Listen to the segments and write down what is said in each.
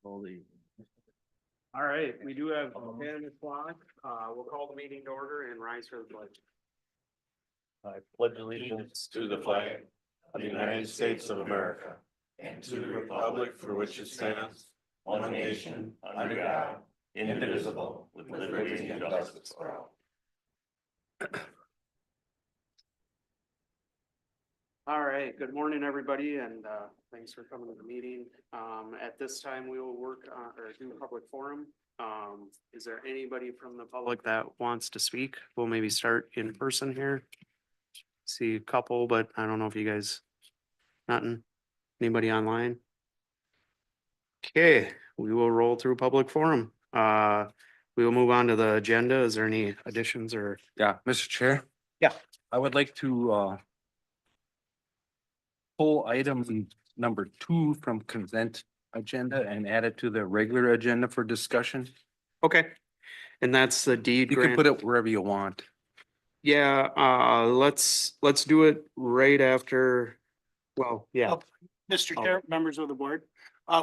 Holy. All right, we do have 10 o'clock. We'll call the meeting to order and rise for the pledge. I pledge allegiance to the flag of the United States of America and to the republic for which it stands, one nation, under God, indivisible, with liberty and justice for all. All right, good morning, everybody, and thanks for coming to the meeting. At this time, we will work on or do public forum. Is there anybody from the public that wants to speak? We'll maybe start in person here. See a couple, but I don't know if you guys, nothing. Anybody online? Okay, we will roll through public forum. We will move on to the agenda. Is there any additions or? Yeah, Mr. Chair. Yeah. I would like to pull item number 2 from consent agenda and add it to the regular agenda for discussion. Okay, and that's the deed You can grant. put it wherever you want. Yeah, let's do it right after, well, yeah. Oh, Mr. Oh. Chair, members of the board,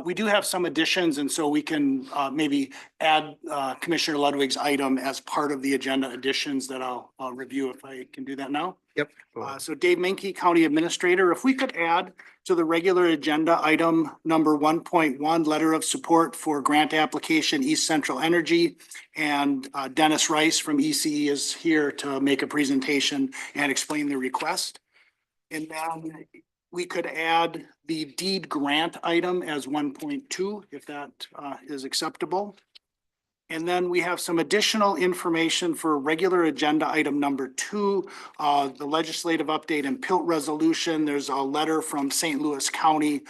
we do have some additions, and so we can maybe add Commissioner Ludwig's item as part of the agenda additions that I'll review if I can do that now. Yep. So Dave Menke, County Administrator, if we could add to the regular agenda item number 1.1, letter of support for grant application East Central Energy. And Dennis Rice from ECE is here to make a presentation and explain the request. And then we could add the deed grant item as 1.2, if that is acceptable. And then we have some additional information for regular agenda item number 2, the legislative update and PILT resolution. There's a letter from St. Louis County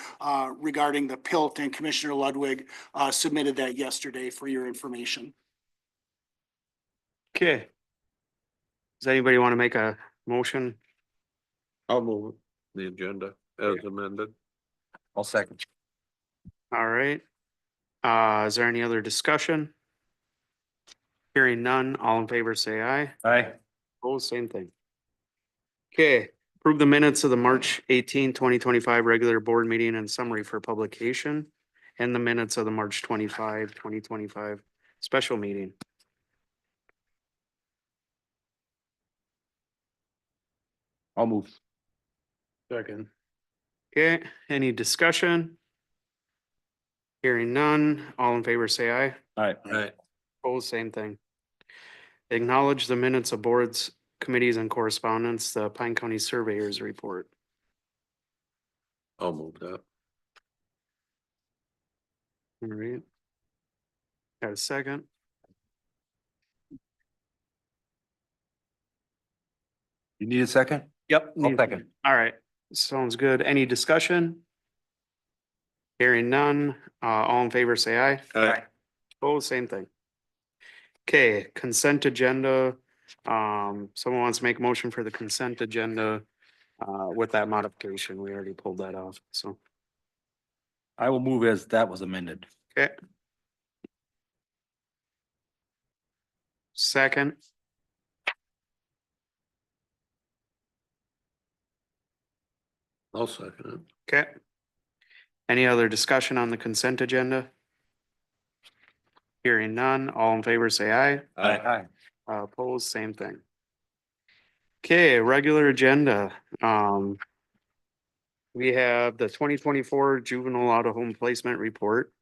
regarding the PILT, and Commissioner Ludwig submitted that yesterday for your information. Okay. Does anybody want to make a motion? I'll move the agenda as amended. I'll second. All right. Is there any other discussion? Hearing none, all in favor, say aye. Aye. Oh, same thing. Okay, approve the minutes of the March 18, 2025 regular board meeting and summary for publication. And the minutes of the March 25, 2025 special meeting. I'll move. Second. Okay, any discussion? Hearing none, all in favor, say aye. Aye. Oh, same thing. Acknowledge the minutes of boards, committees and correspondence, the Pine County Surveyors Report. I'll move that. All right. Got a second? You need a second? Yep. I'll second. All right, sounds good. Any discussion? Hearing none, all in favor, say aye. Aye. Oh, same thing. Okay, consent agenda. Someone wants to make a motion for the consent agenda with that modification. We already pulled that off, so, I will move as that was amended. okay. Second, I'll second it. okay. Any other discussion on the consent agenda? Hearing none, all in favor, say aye. Aye. Opposed, same thing. Okay, regular agenda. We have the 2024 juvenile out of home placement report.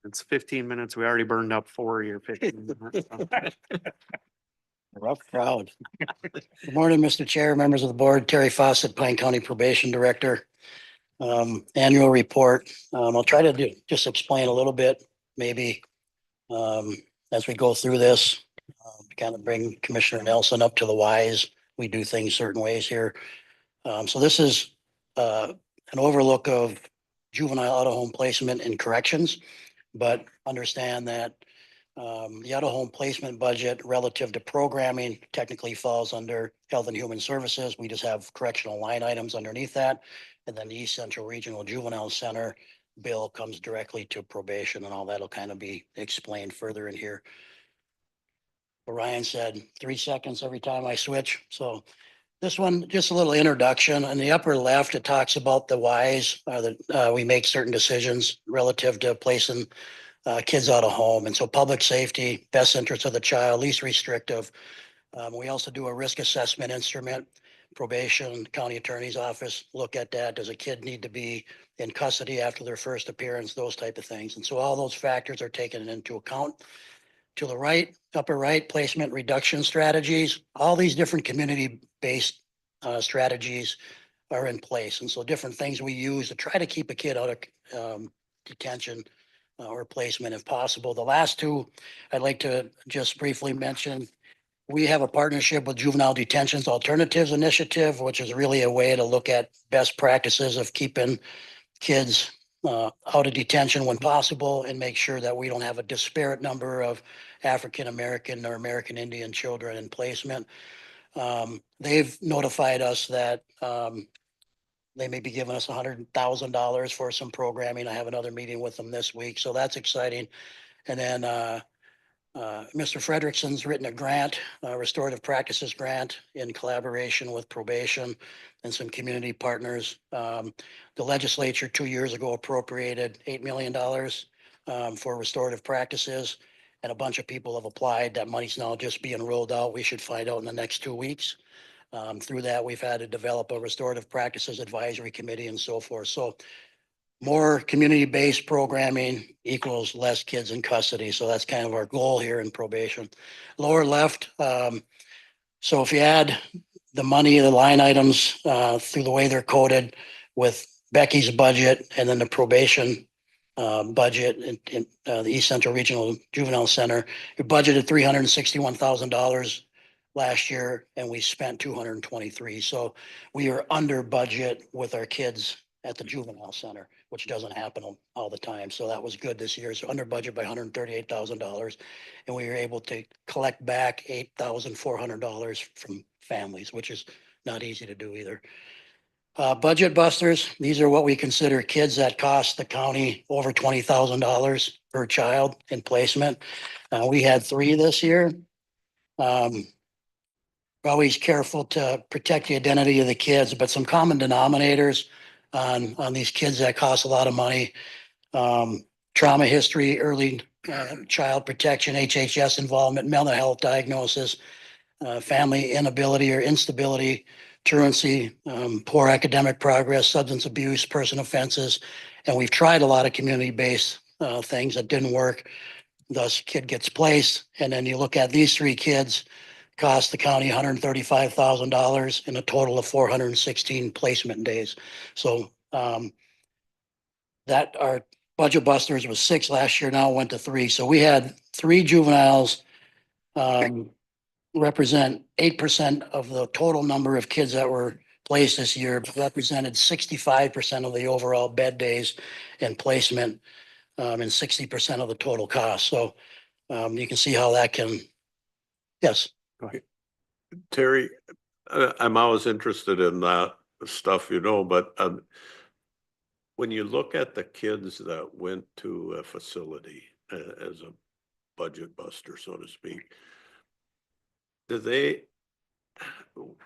It's 15 minutes. We already burned up 4 of your 15 minutes. Rough crowd. Good morning, Mr. Chair, members of the board, Terry Fawcett, Pine County Probation Director. Annual report. I'll try to just explain a little bit, maybe as we go through this, kind of bring Commissioner Nelson up to the whys. We do things certain ways here. So this is an overlook of juvenile out of home placement and corrections, but understand that the out of home placement budget relative to programming technically falls under Health and Human Services. We just have correctional line items underneath that. And then the East Central Regional Juvenile Center bill comes directly to probation, and all that'll kind of be explained further in here. Ryan said 3 seconds every time I switch. So this one, just a little introduction. In the upper left, it talks about the whys that we make certain decisions relative to placing kids out of home. And so public safety, best interest of the child, least restrictive. We also do a risk assessment instrument, probation, county attorney's office, look at that. Does a kid need to be in custody after their first appearance, those type of things. And so all those factors are taken into account. To the right, upper right, placement reduction strategies, all these different community-based strategies are in place. And so different things we use to try to keep a kid out of detention or placement if possible. The last two, I'd like to just briefly mention. We have a partnership with Juvenile Detentions Alternatives Initiative, which is really a way to look at best practices of keeping kids out of detention when possible and make sure that we don't have a disparate number of African American or American Indian children in placement. They've notified us that they may be giving us $100,000 for some programming. I have another meeting with them this week, so that's exciting. And then Mr. Frederickson's written a grant, a restorative practices grant in collaboration with probation and some community partners. The legislature 2 years ago appropriated $8 million for restorative practices. And a bunch of people have applied. That money's now just being rolled out. We should find out in the next 2 weeks. Through that, we've had to develop a restorative practices advisory committee and so forth. So more community-based programming equals less kids in custody. So that's kind of our goal here in probation. Lower left. So if you add the money, the line items through the way they're coded with Becky's budget and then the probation budget in the East Central Regional Juvenile Center, we budgeted $361,000 last year and we spent 223. So we are under budget with our kids at the juvenile center, which doesn't happen all the time. So that was good this year. So under budget by $138,000. And we were able to collect back $8,400 from families, which is not easy to do either. Budget busters, these are what we consider kids that cost the county over $20,000 per child in placement. We had 3 this year. Always careful to protect the identity of the kids, but some common denominators on these kids that cost a lot of money. Trauma history, early child protection, HHS involvement, mental health diagnosis, family inability or instability, truancy, poor academic progress, substance abuse, person offenses. And we've tried a lot of community-based things that didn't work. Thus, kid gets placed. And then you look at these 3 kids, cost the county $135,000 in a total of 416 placement days. So that our budget busters was 6 last year, now it went to 3. So we had 3 juveniles represent 8% of the total number of kids that were placed this year, but represented 65% of the overall bed days and placement and 60% of the total cost. So you can see how that can, yes. Terry, I'm always interested in that stuff, but when you look at the kids that went to a facility as a budget buster, so to speak,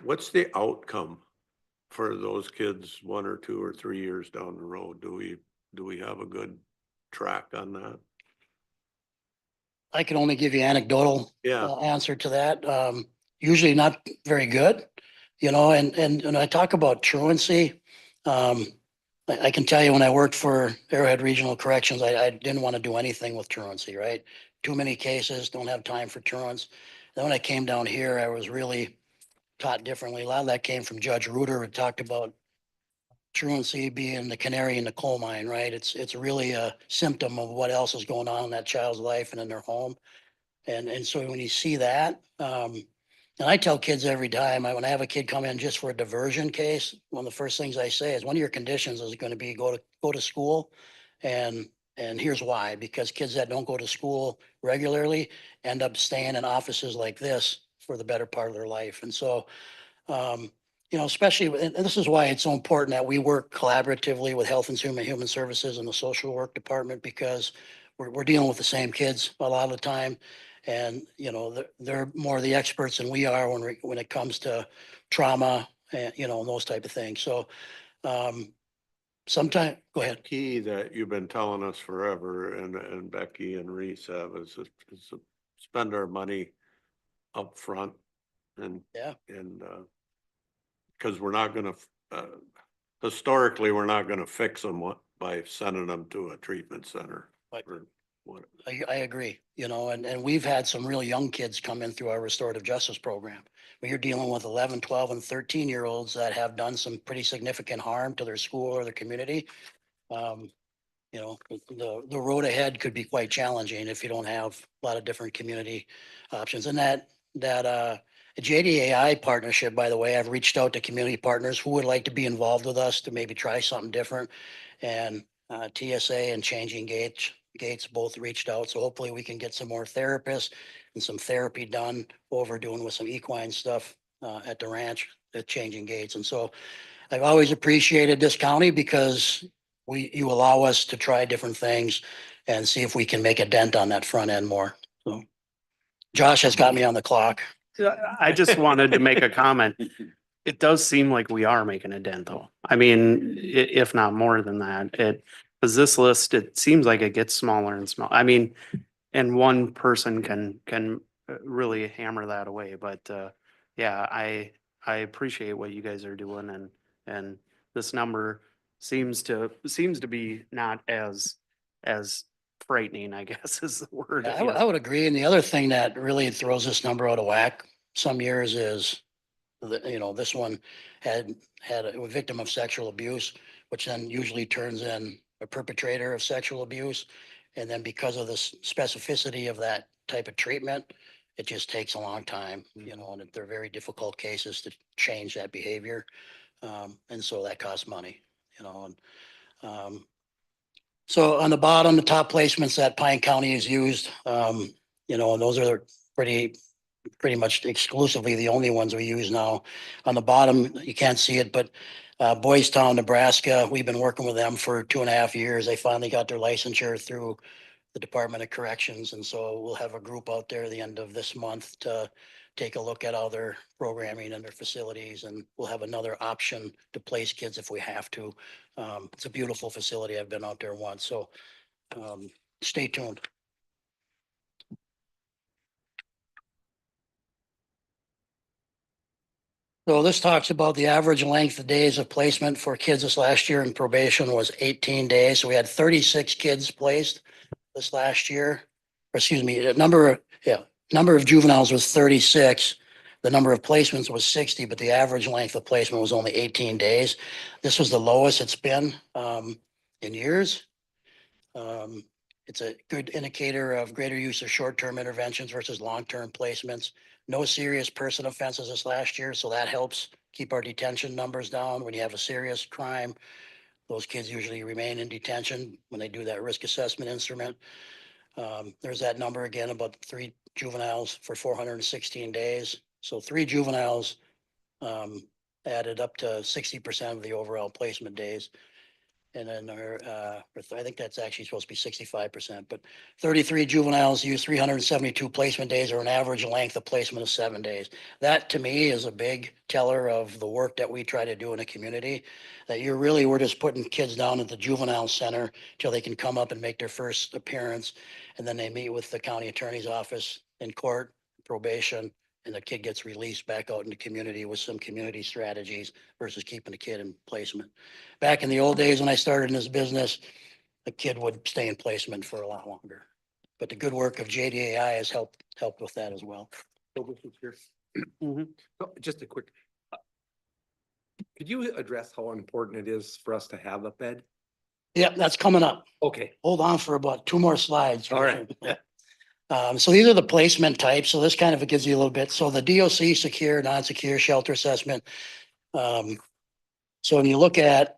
what's the outcome for those kids 1 or 2 or 3 years down the road? Do we have a good track on that? I can only give you anecdotal answer to that. Usually not very good, and when I talk about truancy, I can tell you when I worked for Arrowhead Regional Corrections, I didn't want to do anything with truancy, right? Too many cases, don't have time for truants. Then when I came down here, I was really taught differently. A lot of that came from Judge Reuter, who talked about truancy being the canary in the coal mine, right? It's really a symptom of what else is going on in that child's life and in their home. And so when you see that, and I tell kids every time, when I have a kid come in just for a diversion case, one of the first things I say is one of your conditions is going to be go to school. And here's why, because kids that don't go to school regularly end up staying in offices like this for the better part of their life. And so, especially, and this is why it's so important that we work collaboratively with Health and Human Services and the social work department, because we're dealing with the same kids a lot of the time. And, they're more the experts than we are when it comes to trauma and, those type of things. So sometime, go ahead. Key that you've been telling us forever and Becky and Reese have is to spend our money up front and. Yeah. And, cause we're not gonna, historically, we're not gonna fix them by sending them to a treatment center. Right. Or what, I agree, and we've had some real young kids come in through our restorative justice program. Where you're dealing with 11, 12 and 13-year-olds that have done some pretty significant harm to their school or their community. Um, the road ahead could be quite challenging if you don't have a lot of different community options. And that JDAI partnership, by the way, I've reached out to community partners who would like to be involved with us to maybe try something different. And TSA and Changing Gates both reached out. So hopefully we can get some more therapists and some therapy done over doing with some equine stuff at the ranch at Changing Gates. And so I've always appreciated this county because you allow us to try different things and see if we can make a dent on that front end more. So Josh has got me on the clock. I just wanted to make a comment. It does seem like we are making a dent though. I mean, if not more than that, because this list, it seems like it gets smaller and smaller. I mean, and one person can really hammer that away, but yeah, I appreciate what you guys are doing and this number seems to be not as frightening, I guess is the word. I would agree. And the other thing that really throws this number out of whack some years is this one had a victim of sexual abuse, which then usually turns in a perpetrator of sexual abuse. And then because of the specificity of that type of treatment, it just takes a long time, and they're very difficult cases to change that behavior. And so that costs money, and so on the bottom, the top placements that Pine County has used, and those are pretty much exclusively the only ones we use now. On the bottom, you can't see it, but Boys Town, Nebraska, we've been working with them for 2.5 years. They finally got their licensure through the Department of Corrections. And so we'll have a group out there at the end of this month to take a look at all their programming and their facilities. And we'll have another option to place kids if we have to. It's a beautiful facility. I've been out there once, so stay tuned. So this talks about the average length of days of placement for kids this last year in probation was 18 days. So we had 36 kids placed this last year. Or excuse me, the number of juveniles was 36. The number of placements was 60, but the average length of placement was only 18 days. This was the lowest it's been in years. It's a good indicator of greater use of short-term interventions versus long-term placements. No serious person offenses this last year, so that helps keep our detention numbers down. When you have a serious crime, those kids usually remain in detention when they do that risk assessment instrument. There's that number again, about 3 juveniles for 416 days. So 3 juveniles added up to 60% of the overall placement days. And then I think that's actually supposed to be 65%, but 33 juveniles use 372 placement days, or an average length of placement of 7 days. That to me is a big teller of the work that we try to do in a community, that we're just putting kids down at the juvenile center till they can come up and make their first appearance. And then they meet with the county attorney's office in court, probation, and the kid gets released back out in the community with some community strategies versus keeping the kid in placement. Back in the old days when I started in this business, the kid would stay in placement for a lot longer. But the good work of JDAI has helped with that as well. Mhm. So, just a quick. Could you address how important it is for us to have a bed? Yep, that's coming up. Okay. Hold on for about 2 more slides. All right. So these are the placement types. So this kind of gives you a little bit. So the DOC secure, non-secure shelter assessment. So when you look at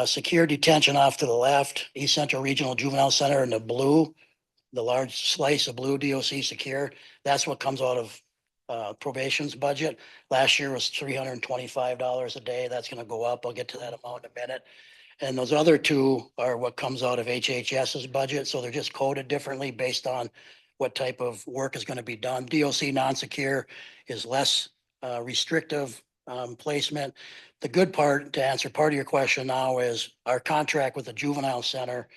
secure detention off to the left, East Central Regional Juvenile Center in the blue, the large slice of blue DOC secure, that's what comes out of probation's budget. Last year was $325 a day. That's going to go up. I'll get to that amount in a minute. And those other 2 are what comes out of HHS's budget. So they're just coded differently based on what type of work is going to be done. DOC non-secure is less restrictive placement. The good part, to answer part of your question now, is our contract with the juvenile center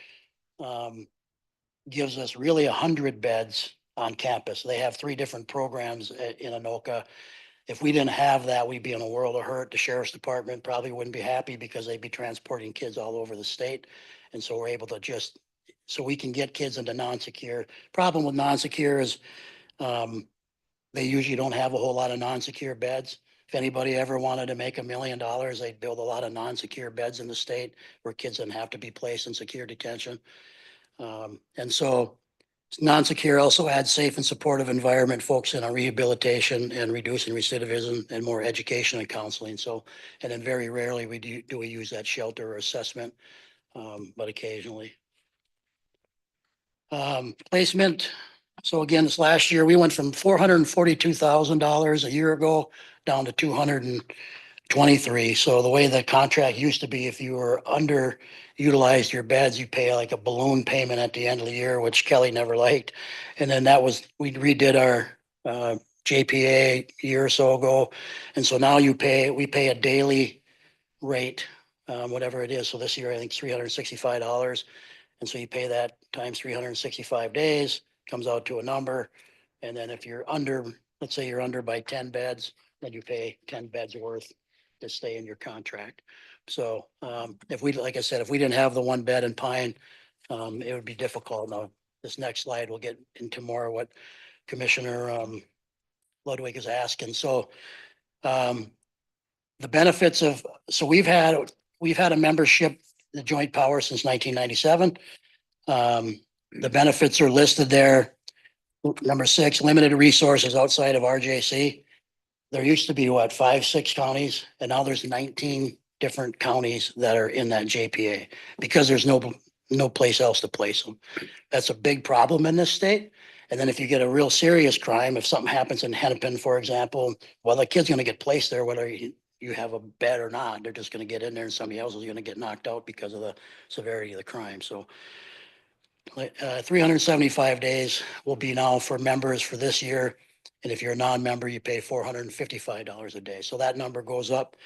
gives us really 100 beds on campus. They have 3 different programs in Anoka. If we didn't have that, we'd be in a world of hurt. The sheriff's department probably wouldn't be happy because they'd be transporting kids all over the state. And so we're able to just, so we can get kids into non-secure. Problem with non-secure is they usually don't have a whole lot of non-secure beds. If anybody ever wanted to make $1 million, they'd build a lot of non-secure beds in the state where kids didn't have to be placed in secure detention. And so non-secure also adds safe and supportive environment, focusing on rehabilitation and reducing recidivism and more education and counseling. So, and then very rarely we use that shelter or assessment, but occasionally. Placement. So again, this last year, we went from $442,000 a year ago down to 223. So the way the contract used to be, if you were underutilized your beds, you pay like a balloon payment at the end of the year, which Kelly never liked. And then we redid our JPA a year or so ago. And so now we pay a daily rate, whatever it is. So this year, I think $365. And so you pay that times 365 days, comes out to a number. And then if you're under, let's say you're under by 10 beds, then you pay 10 beds worth to stay in your contract. So if we, like I said, if we didn't have the 1 bed in Pine, it would be difficult. Now, this next slide, we'll get into more what Commissioner Ludwig is asking. So the benefits of, so we've had a membership, the Joint Powers, since 1997. The benefits are listed there. Number 6, limited resources outside of RJC. There used to be 5, 6 counties, and now there's 19 different counties that are in that JPA because there's no place else to place them. That's a big problem in this state. And then if you get a real serious crime, if something happens in Hennepin, for example, well, the kid's going to get placed there, whether you have a bed or not. They're just going to get in there and somebody else is going to get knocked out because of the severity of the crime. So 375 days will be now for members for this year. And if you're a non-member, you pay $455 a day. So that number goes up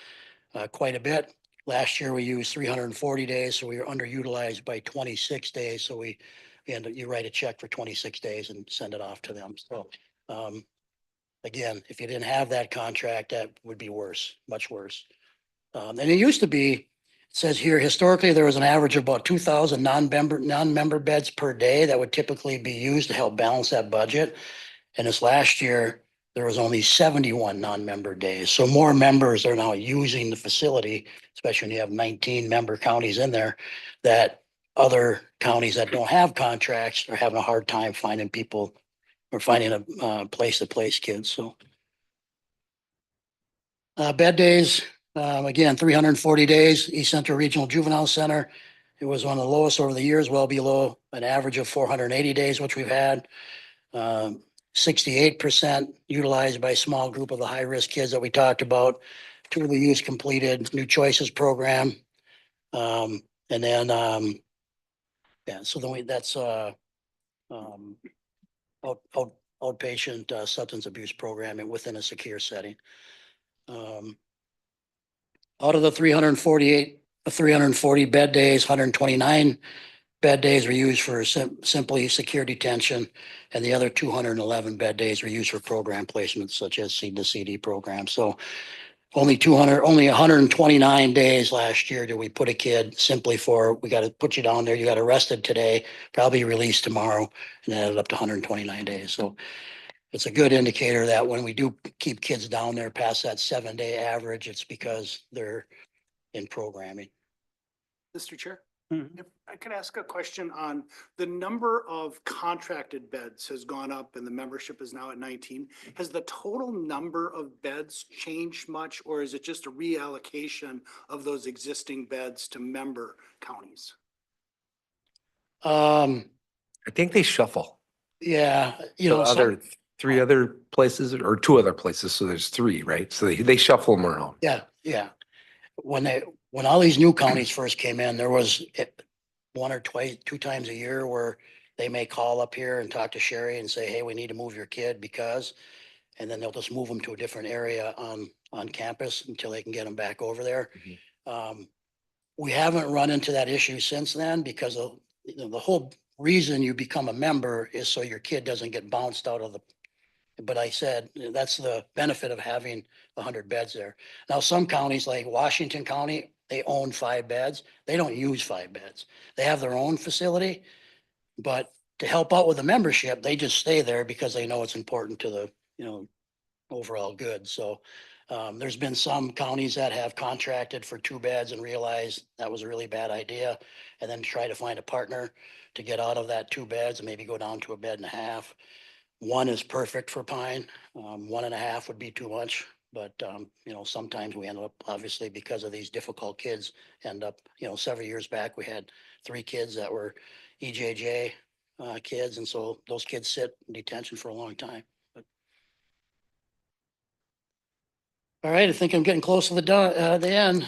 quite a bit. Last year, we used 340 days, so we were underutilized by 26 days. So you write a check for 26 days and send it off to them. So again, if you didn't have that contract, that would be worse, much worse. And it used to be, it says here, historically, there was an average of about 2,000 non-member beds per day that would typically be used to help balance that budget. And this last year, there was only 71 non-member days. So more members are now using the facility, especially when you have 19 member counties in there, that other counties that don't have contracts are having a hard time finding people or finding a place to place kids. So bed days, again, 340 days, East Central Regional Juvenile Center. It was one of the lowest over the years, well below an average of 480 days, which we've had. 68% utilized by a small group of the high-risk kids that we talked about. 2 of the youth completed New Choices program. And then, yeah, so then that's outpatient substance abuse programming within a secure setting. Out of the 340 bed days, 129 bed days were used for simply secure detention, and the other 211 bed days were used for program placements such as seed to CD programs. So only 129 days last year did we put a kid simply for, we got to put you down there, you got arrested today, probably released tomorrow, and added up to 129 days. So it's a good indicator that when we do keep kids down there past that 7-day average, it's because they're in programming. Mr. Chair, if I could ask a question on the number of contracted beds has gone up and the membership is now at 19. Has the total number of beds changed much, or is it just a reallocation of those existing beds to member counties? I think they shuffle. Yeah, So 3 other places or 2 other places. So there's 3, right? So they shuffle them around. Yeah. When all these new counties first came in, there was 1 or 2 times a year where they may call up here and talk to Sherry and say, hey, we need to move your kid because, and then they'll just move them to a different area on campus until they can get them back over there. We haven't run into that issue since then because of, you know, the whole reason you become a member is so your kid doesn't get bounced out of the. But I said, that's the benefit of having 100 beds there. Now, some counties like Washington County, they own 5 beds. They don't use 5 beds. They have their own facility. But to help out with the membership, they just stay there because they know it's important to the, you know, overall good. So there's been some counties that have contracted for 2 beds and realized that was a really bad idea. And then try to find a partner to get out of that 2 beds and maybe go down to a bed and a half. 1 is perfect for Pine. 1.5 would be too much. But, you know, sometimes we end up, obviously, because of these difficult kids, end up, you know, several years back, we had 3 kids that were EJJ kids. And so those kids sit in detention for a long time. But all right, I think I'm getting close to the end.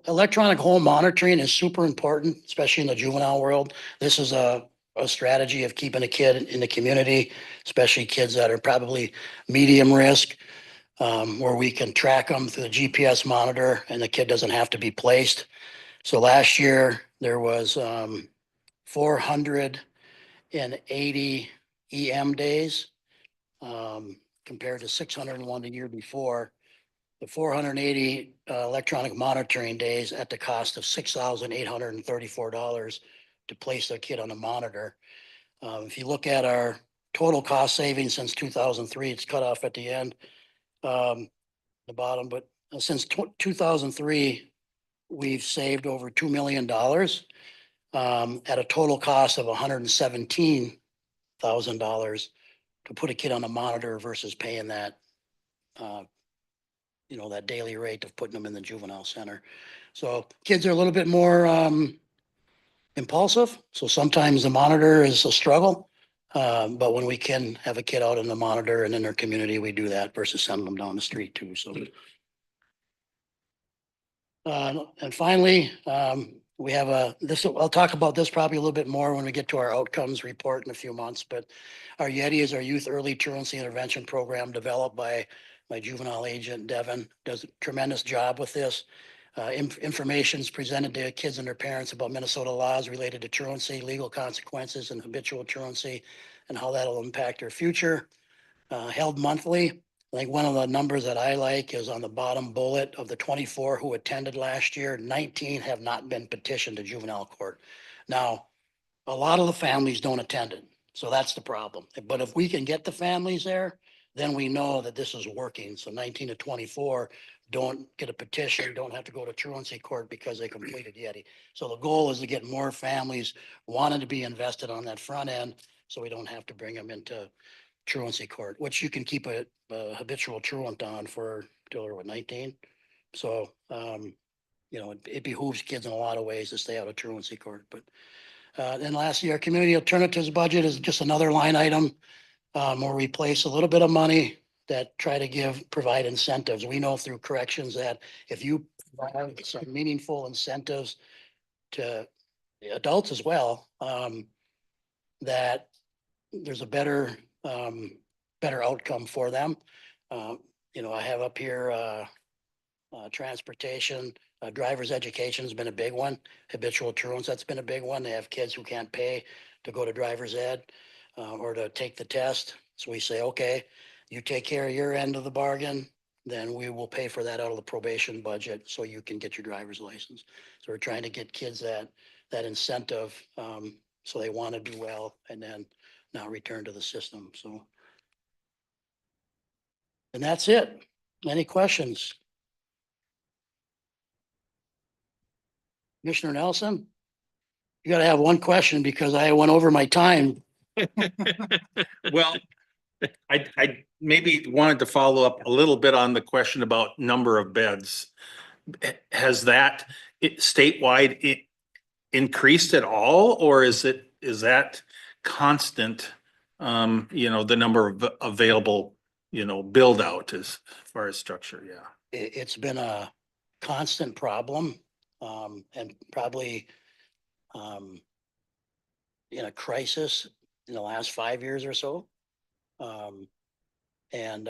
Electronic home monitoring is super important, especially in the juvenile world. This is a strategy of keeping a kid in the community, especially kids that are probably medium risk, where we can track them through the GPS monitor and the kid doesn't have to be placed. So last year there was 480 EM days compared to 601 the year before. The 480 electronic monitoring days at the cost of $6,834 to place their kid on a monitor. If you look at our total cost savings since 2003, it's cut off at the end, the bottom, but since 2003, we've saved over $2 million at a total cost of $117,000 to put a kid on a monitor versus paying that you know, that daily rate of putting them in the juvenile center. So kids are a little bit more impulsive. So sometimes the monitor is a struggle. But when we can have a kid out in the monitor and in their community, we do that versus sending them down the street too. So. And finally, we have I'll talk about this probably a little bit more when we get to our outcomes report in a few months, but our YETI is our Youth Early Truancy Intervention Program developed by my juvenile agent, Devin, does a tremendous job with this. Information is presented to kids and their parents about Minnesota laws related to truancy, legal consequences, and habitual truancy, and how that'll impact their future. Held monthly. I think one of the numbers that I like is on the bottom bullet of the 24 who attended last year, 19 have not been petitioned to juvenile court. Now, a lot of the families don't attend it, so that's the problem. But if we can get the families there, then we know that this is working. So 19 to 24 don't get a petition, don't have to go to truancy court because they completed YETI. So the goal is to get more families wanting to be invested on that front end, so we don't have to bring them into truancy court, which you can keep a habitual truant on for till they're 19. So, you know, it behooves kids in a lot of ways to stay out of truancy court. But then lastly, our community alternatives budget is just another line item where we place a little bit of money that try to provide incentives. We know through corrections that if you provide some meaningful incentives to adults as well, that there's a better outcome for them. You know, I have up here transportation, driver's education has been a big one. Habitual truants, that's been a big one. They have kids who can't pay to go to driver's ed or to take the test. So we say, okay, you take care of your end of the bargain, then we will pay for that out of the probation budget so you can get your driver's license. So we're trying to get kids that incentive so they want to do well and then not return to the system. So. And that's it. Any questions? Commissioner Nelson? You gotta have one question because I went over my time. Well, I maybe wanted to follow up a little bit on the question about number of beds. Has that statewide increased at all, or is that constant? You know, the number of available, you know, build out as far as structure, yeah. It's been a constant problem and probably in a crisis in the last 5 years or so. And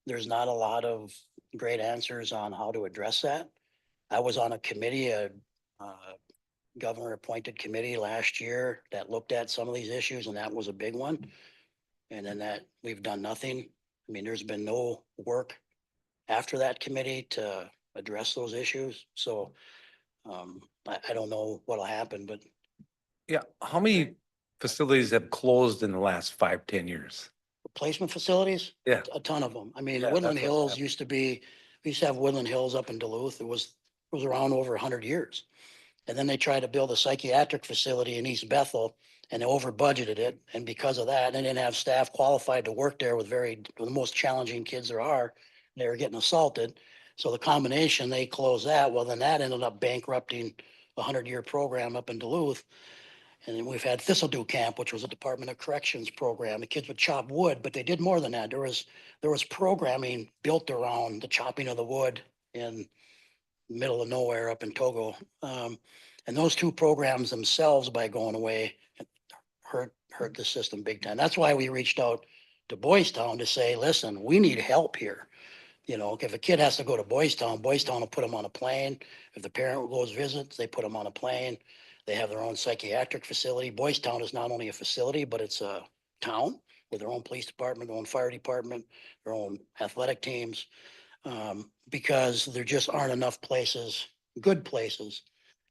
there's not a lot of great answers on how to address that. I was on a committee, a governor appointed committee last year that looked at some of these issues, and that was a big one. And then that we've done nothing. I mean, there's been no work after that committee to address those issues. So I don't know what'll happen, but Yeah, how many facilities have closed in the last 5, 10 years? replacement facilities, Yeah. a ton of them. I mean, Yeah, Woodland that's what's Hills happening. used to be, we used to have Woodland Hills up in Duluth. It was around over 100 years. And then they tried to build a psychiatric facility in East Bethel and they over budgeted it. And because of that, they didn't have staff qualified to work there with the most challenging kids there are. They were getting assaulted. So the combination, they closed that. Well, then that ended up bankrupting a 100-year program up in Duluth. And then we've had Thistledew Camp, which was a Department of Corrections program. The kids would chop wood, but they did more than that. There was programming built around the chopping of the wood in the middle of nowhere up in Togo. And those two programs themselves, by going away, hurt the system big time. That's why we reached out to Boys Town to say, listen, we need help here. You know, if a kid has to go to Boys Town will put them on a plane. If the parent goes visits, they put them on a plane. They have their own psychiatric facility. Boys Town is not only a facility, but it's a town with their own police department, their own fire department, their own athletic teams. Because there just aren't enough places, good places,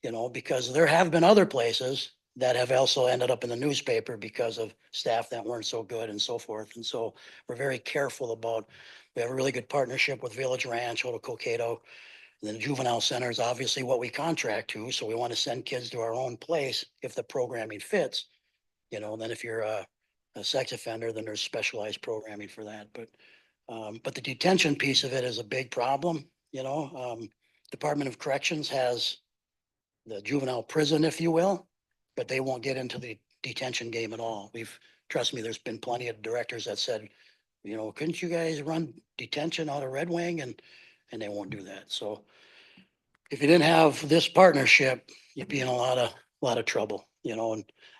you know, because there have been other places that have also ended up in the newspaper because of staff that weren't so good and so forth. And so we're very careful about, we have a really good partnership with Village Ranch, Oto Cocato. And then the juvenile center is obviously what we contract to. So we want to send kids to our own place if the programming fits, you know, then if you're a sex offender, then there's specialized programming for that. But the detention piece of it is a big problem, you know. Department of Corrections has the juvenile prison, if you will, but they won't get into the detention game at all. Trust me, there's been plenty of directors that said, you know, couldn't you guys run detention out of Red Wing? And they won't do that. So if you didn't have this partnership, you'd be in a lot of trouble, you know.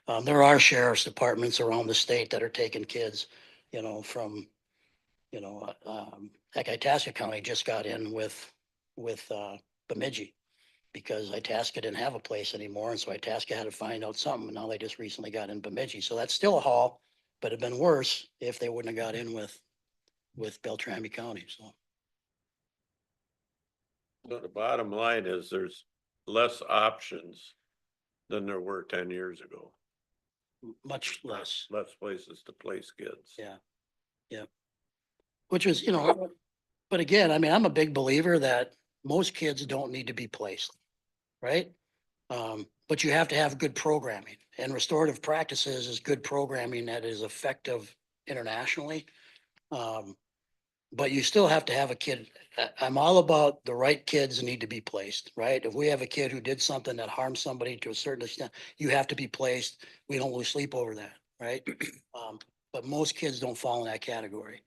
And there are sheriff's departments around the state that are taking kids, you know, from, you know, heck, Itasca County just got in with Bemidji because Itasca didn't have a place anymore. And so Itasca had to find out something. And now they just recently got in Bemidji. So that's still a haul, but it'd been worse if they wouldn't have got in with Beltrami County. So So the bottom line is there's less options than there were 10 years ago. much less, Less places to place kids. yeah, yeah. Which was, you know, but again, I mean, I'm a big believer that most kids don't need to be placed, right? But you have to have good programming, and restorative practices is good programming that is effective internationally. But you still have to have a kid. I'm all about the right kids need to be placed, right? If we have a kid who did something that harmed somebody to a certain extent, you have to be placed. We don't lose sleep over that, right? But most kids don't fall in that category.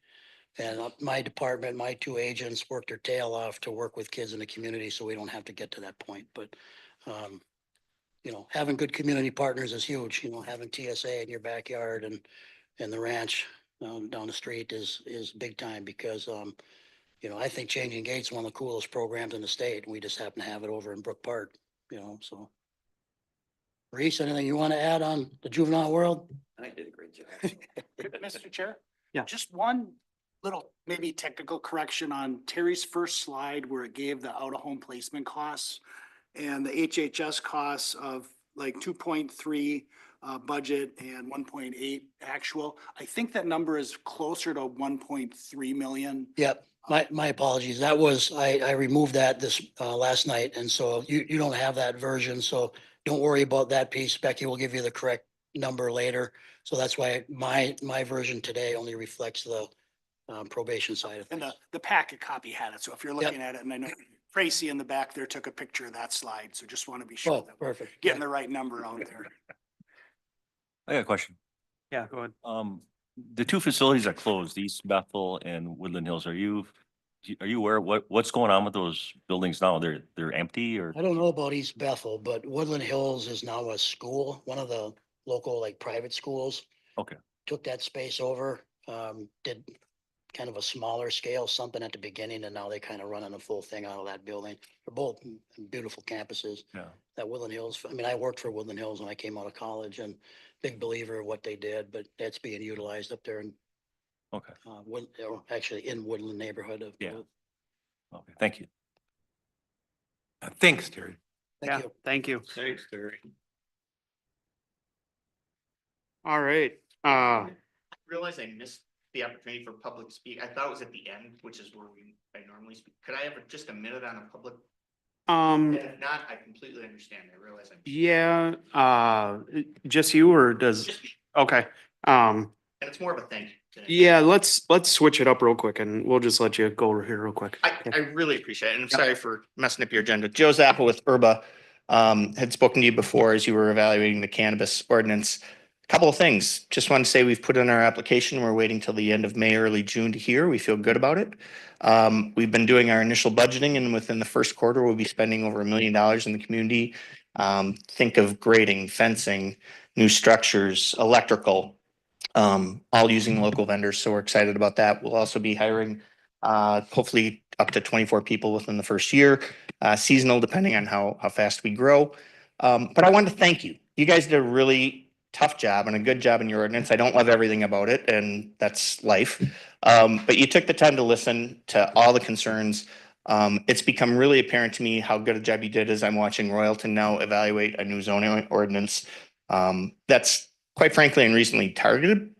And my department, my two agents work their tail off to work with kids in the community, so we don't have to get to that point. But, you know, having good community partners is huge, you know, having TSA in your backyard and the ranch down the street is big time because, you know, I think Changing Gates is one of the coolest programs in the state. We just happen to have it over in Brook Park, you know, so. Reese, anything you want to add on the juvenile world? I did a great job. Mr. Chair? Yeah. Just one little maybe technical correction on Terry's first slide where it gave the out-of-home placement costs and the HHS costs of like 2.3 budget and 1.8 actual. I think that number is closer to 1.3 million. Yep, my apologies. That was, I removed that this last night. And so you don't have that version. So don't worry about that piece. Becky will give you the correct number later. So that's why my version today only reflects the probation side of And things. the packet copy had it. So if you're looking at it, and I know Tracy in the back there took a picture of that slide. So just want to be sure Oh, that we're perfect. getting the right number out there. I got a question. Yeah, go ahead. The two facilities that closed, East Bethel and Woodland Hills, are you aware what's going on with those buildings now? They're empty or? I don't know about East Bethel, but Woodland Hills is now a school, one of the local like private schools. Okay. Took that space over, kind of a smaller scale, something at the beginning, and now they kind of running a full thing out of that building. They're both beautiful campuses. Yeah. That Woodland Hills, I mean, I worked for Woodland Hills when I came out of college and big believer of what they did, but that's being utilized up there in, Okay, or actually in Woodland neighborhood of. Yeah. okay, thank you. Thanks, Terry. Yeah, Thank you. thank you. Thanks, Terry. All right, Realize I missed the opportunity for public speak. I thought it was at the end, which is where I normally speak. Could I have just a minute on a public? And if not, I completely understand. I realize I'm. yeah, just you or does, Just me. okay, And it's more of a thank you. than anything. yeah, let's switch it up real quick and we'll just let you go here real quick. I really appreciate it. And I'm sorry for messing up your agenda. Joe Zappa with Urba had spoken to you before as you were evaluating the cannabis ordinance. Couple of things. Just wanted to say we've put in our application. We're waiting till the end of May, early June to hear. We feel good about it. We've been doing our initial budgeting, and within the first quarter, we'll be spending over $1 million in the community. Think of grading, fencing, new structures, electrical, all using local vendors. So we're excited about that. We'll also be hiring hopefully up to 24 people within the first year, seasonal depending on how fast we grow. But I wanted to thank you. You guys did a really tough job and a good job in your ordinance. I don't love everything about it, and that's life. But you took the time to listen to all the concerns. It's become really apparent to me how good a job you did as I'm watching Royalton now evaluate a new zoning ordinance. That's quite frankly and recently targeted,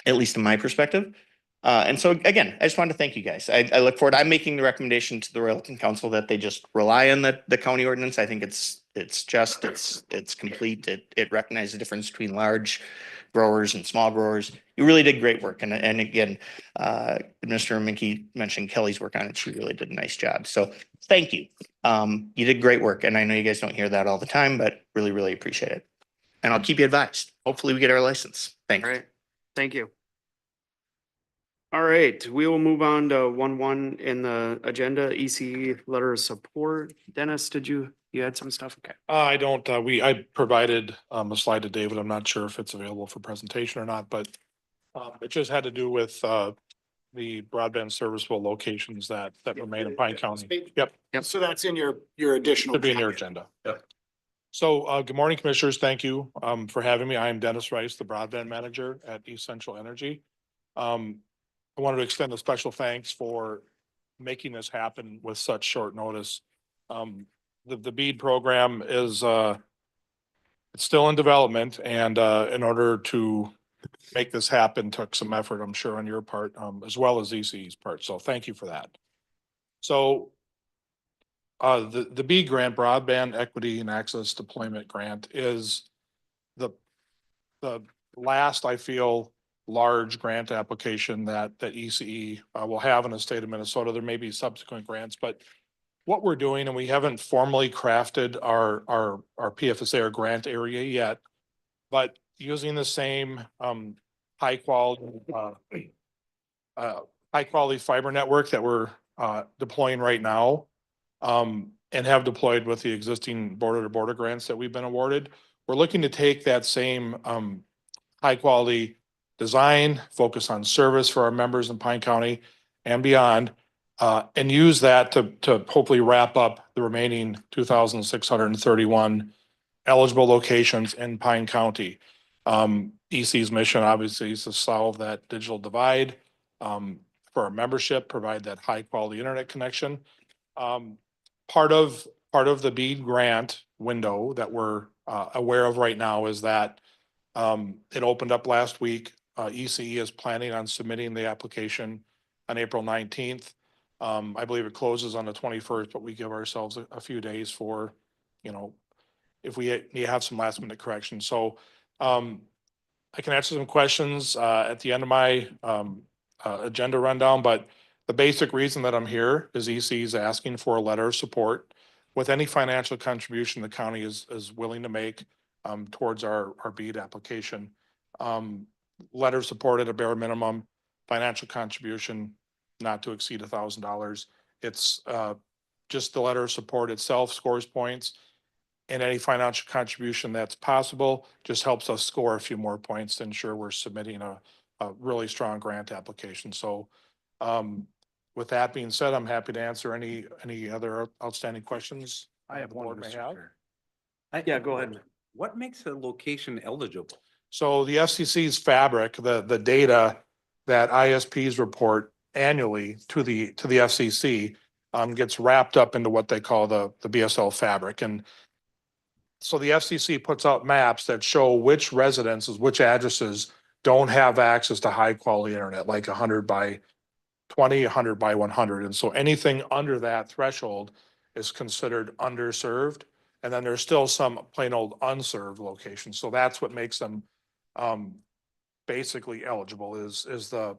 at least in my perspective. And so again, I just wanted to thank you guys. I look forward, I'm making the recommendation to the Royalton Council that they just rely on the county ordinance. I think it's just, it's complete. It recognizes the difference between large growers and small growers. You really did great work. And again, Mr. Minke mentioned Kelly's work on it. She really did a nice job. So thank you. You did great work. And I know you guys don't hear that all the time, but really, really appreciate it. And I'll keep you advised. Hopefully we get our license. Thanks. All right, thank you. All right, we will move on to 1.1 in the agenda, ECE letter of support. Dennis, you had some stuff? Okay. I don't, I provided a slide to David. I'm not sure if it's available for presentation or not, but it just had to do with the broadband serviceable locations that remain in Pine County. Yep, So that's in your additional. should be in your agenda. Yep. So good morning, commissioners. Thank you for having me. I am Dennis Rice, the broadband manager at East Central Energy. I wanted to extend a special thanks for making this happen with such short notice. The BEAD program is it's still in development, and in order to make this happen took some effort, I'm sure, on your part, as well as ECE's part. So thank you for that. So the BEAD grant, Broadband Equity and Access Deployment Grant, is the last, I feel, large grant application that ECE will have in the state of Minnesota. There may be subsequent grants, but what we're doing, and we haven't formally crafted our PFSA or grant area yet, but using the same high quality fiber network that we're deploying right now, and have deployed with the existing border to border grants that we've been awarded. We're looking to take that same high quality design, focus on service for our members in Pine County and beyond, and use that to hopefully wrap up the remaining 2,631 eligible locations in Pine County. EC's mission obviously is to solve that digital divide for our membership, provide that high quality internet connection. Part of the BEAD grant window that we're aware of right now is that it opened up last week. ECE is planning on submitting the application on April 19th. I believe it closes on the 21st, but we give ourselves a few days for, if we have some last minute corrections. So I can answer some questions at the end of my agenda rundown, but the basic reason that I'm here is ECE is asking for a letter of support with any financial contribution the county is willing to make towards our BEAD application. Letter of support at a bare minimum, financial contribution not to exceed $1,000. It's just the letter of support itself scores points, and any financial contribution that's possible just helps us score a few more points to ensure we're submitting a really strong grant application. So With that being said, I'm happy to answer any other outstanding questions. I have the one, board may Mr. have. Chair. Yeah, go ahead. What makes a location eligible? So the FCC's fabric, the data that ISPs report annually to the FCC gets wrapped up into what they call the BSL fabric. And so the FCC puts out maps that show which residences, which addresses don't have access to high quality internet, like 100 by 20, 100 by 100. And so anything under that threshold is considered underserved. And then there's still some plain old unserved locations. So that's what makes them basically eligible is the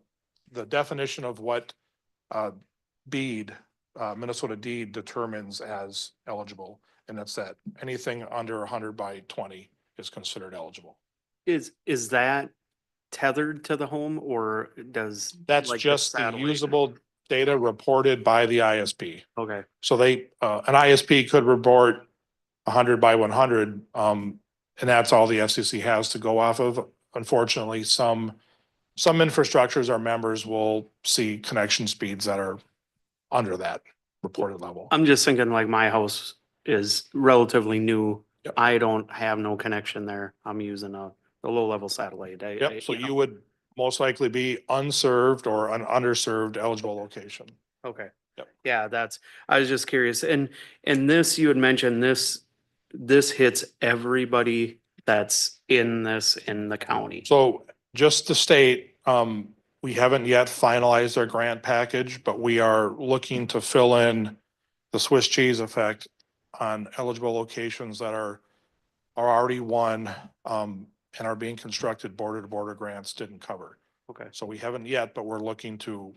definition of what BEAD, Minnesota DEED determines as eligible. And that's that anything under 100 by 20 is considered eligible. Is that tethered to the home or does? That's like, just the satellite? usable data reported by the ISP. Okay, So they, an ISP could report 100 by 100, and that's all the FCC has to go off of. Unfortunately, some infrastructures, our members will see connection speeds that are under that reported level. I'm just thinking like my house is relatively new. Yep. I don't have no connection there. I'm using a low level satellite. Yep, so you would most likely be unserved or an underserved eligible location. Okay. Yep. Yeah, I was just curious. And this, you had mentioned this hits everybody that's in the county. So just to state, we haven't yet finalized our grant package, but we are looking to fill in the Swiss cheese effect on eligible locations that are already won, and are being constructed border to border grants didn't cover. Okay, So we haven't yet, but we're looking to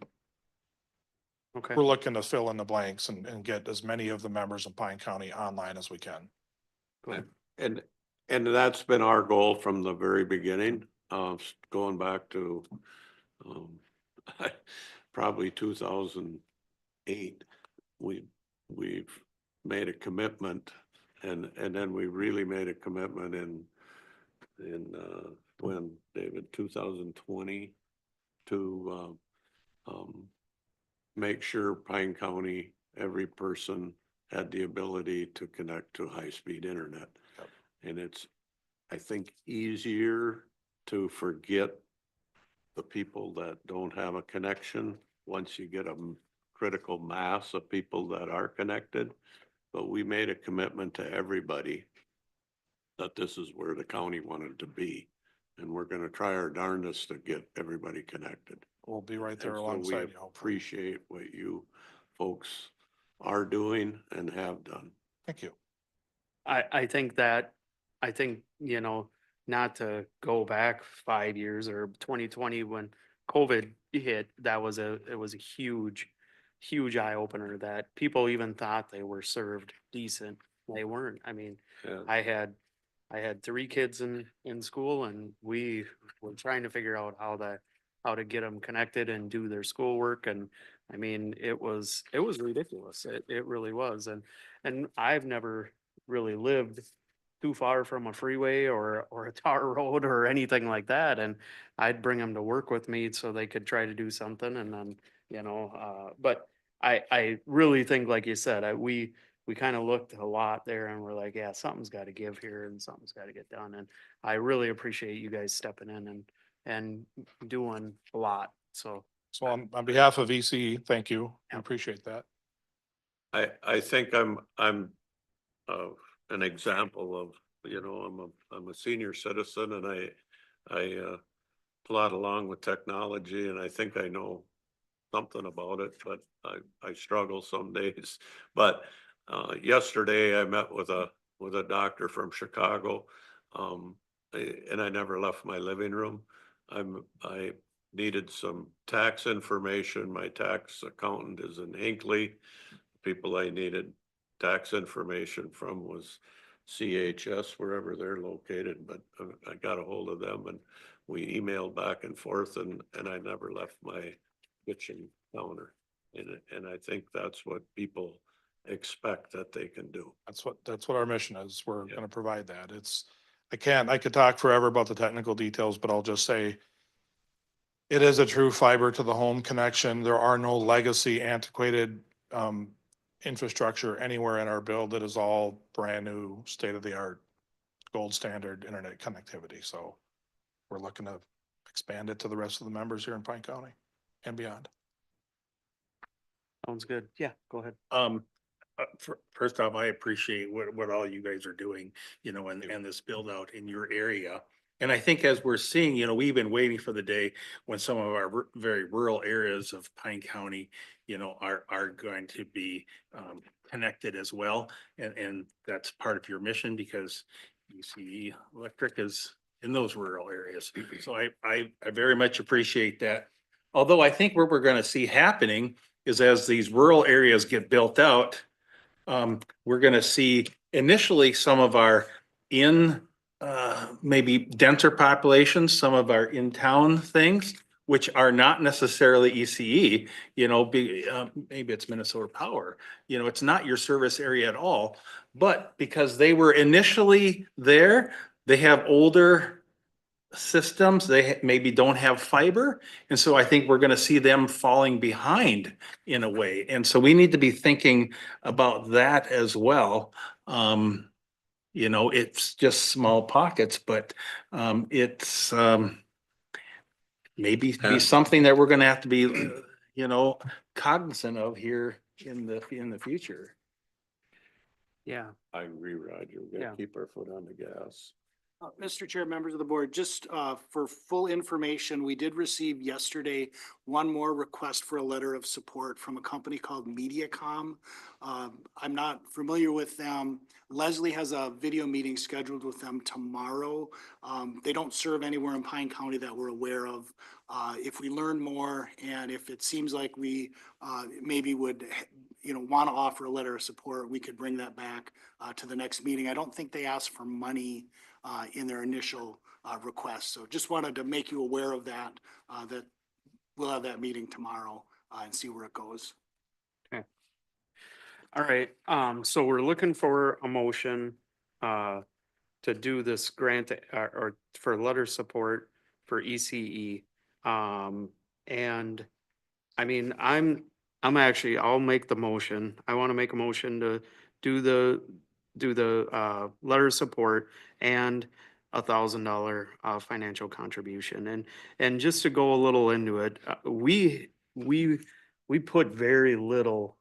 okay. fill in the blanks and get as many of the members of Pine County online as we can. Good. And that's been our goal from the very beginning, going back to, probably 2008. We've made a commitment and then we really made a commitment in when, David, 2020 to, make sure Pine County, every person had the ability to connect to high-speed internet. Yep. And it's, I think, easier to forget the people that don't have a connection once you get a critical mass of people that are connected. But we made a commitment to everybody that this is where the county wanted to be. And we're gonna try our darndest to get everybody connected. We'll be right there And so alongside we you. hopefully. appreciate what you folks are doing and have done. Thank you. I think, you know, not to go back 5 years or 2020 when COVID hit, it was a huge eye opener that people even thought they were served decent. They weren't. I mean, Yeah. I had 3 kids in school and we were trying to figure out how to get them connected and do their schoolwork. And I mean, it was ridiculous. It really was. And I've never really lived too far from a freeway or a tar road or anything like that. And I'd bring them to work with me so they could try to do something. And then, you know, but I really think, like you said, we kind of looked a lot there and we're like, yeah, something's got to give here and something's got to get done. And I really appreciate you guys stepping in and doing a lot. So So on behalf of EC, thank you. I Yep. appreciate that. I think I'm an example of, you know, I'm a senior citizen and I plod along with technology and I think I know something about it, but I struggle some days. But yesterday I met with a doctor from Chicago, and I never left my living room. I needed some tax information. My tax accountant is in Hinckley. People I needed tax information from was CHS, wherever they're located, but I got a hold of them and we emailed back and forth and I never left my kitchen counter. And I think that's what people expect that they can do. That's what our mission is. We're Yeah. gonna provide that. I could talk forever about the technical details, but I'll just say It is a true fiber to the home connection. There are no legacy antiquated infrastructure anywhere in our build. It is all brand new, state of the art, gold standard internet connectivity. So we're looking to expand it to the rest of the members here in Pine County and beyond. Sounds good. Yeah, go ahead. First off, I appreciate what all you guys are doing, you know, and this build out in your area. And I think as we're seeing, you know, we've been waiting for the day when some of our very rural areas of Pine County, you know, are going to be connected as well. And that's part of your mission because ECE Electric is in those rural areas. So I very much appreciate that. Although I think what we're going to see happening is as these rural areas get built out, we're gonna see initially some of our maybe denser populations, some of our in-town things, which are not necessarily ECE, you know, maybe it's Minnesota Power, you know, it's not your service area at all. But because they were initially there, they have older systems, they maybe don't have fiber. And so I think we're gonna see them falling behind in a way. And so we need to be thinking about that as well. You know, it's just small pockets, but it's maybe be something that we're gonna have to be, you know, cognizant of here in the future. Yeah, I agree, Roger. We Yeah. gotta keep our foot on the gas. Mr. Chair, members of the board, just for full information, we did receive yesterday one more request for a letter of support from a company called MediaCom. I'm not familiar with them. Leslie has a video meeting scheduled with them tomorrow. They don't serve anywhere in Pine County that we're aware of. If we learn more and if it seems like we maybe would, you know, want to offer a letter of support, we could bring that back to the next meeting. I don't think they asked for money in their initial request. So just wanted to make you aware of that, that we'll have that meeting tomorrow and see where it goes. all right. So we're looking for a motion to do this grant or for letter support for ECE. And I mean, I'm actually, I'll make the motion. I want to make a motion to do the letter of support and $1,000 financial contribution. And just to go a little into it, we put very little.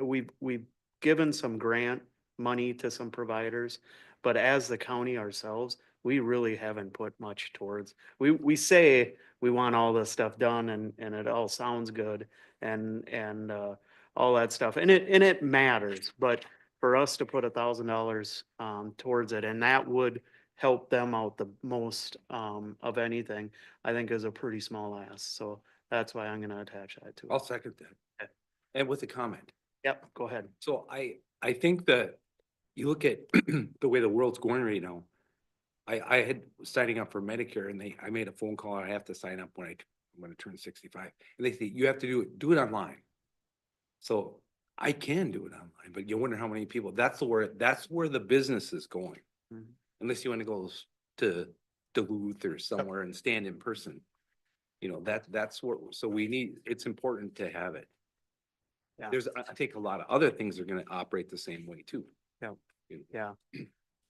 We've given some grant money to some providers, but as the county ourselves, we really haven't put much towards. We say we want all this stuff done and it all sounds good and all that stuff. And it matters, but for us to put $1,000 towards it, and that would help them out the most of anything, I think is a pretty small ask. So that's why I'm gonna attach that to I'll it. second that. And with a comment. Yep, go ahead. So I think that you look at the way the world's going right now. I had signing up for Medicare and I made a phone call. I have to sign up when I'm gonna turn 65. And they say, you have to do it online. So I can do it online, but you wonder how many people, that's where the business is going. Mhm. Unless you want to go to Duluth or somewhere and stand in person. You know, that's where, so it's important to have it. Yeah. I think a lot of other things are gonna operate the same way too. Yeah.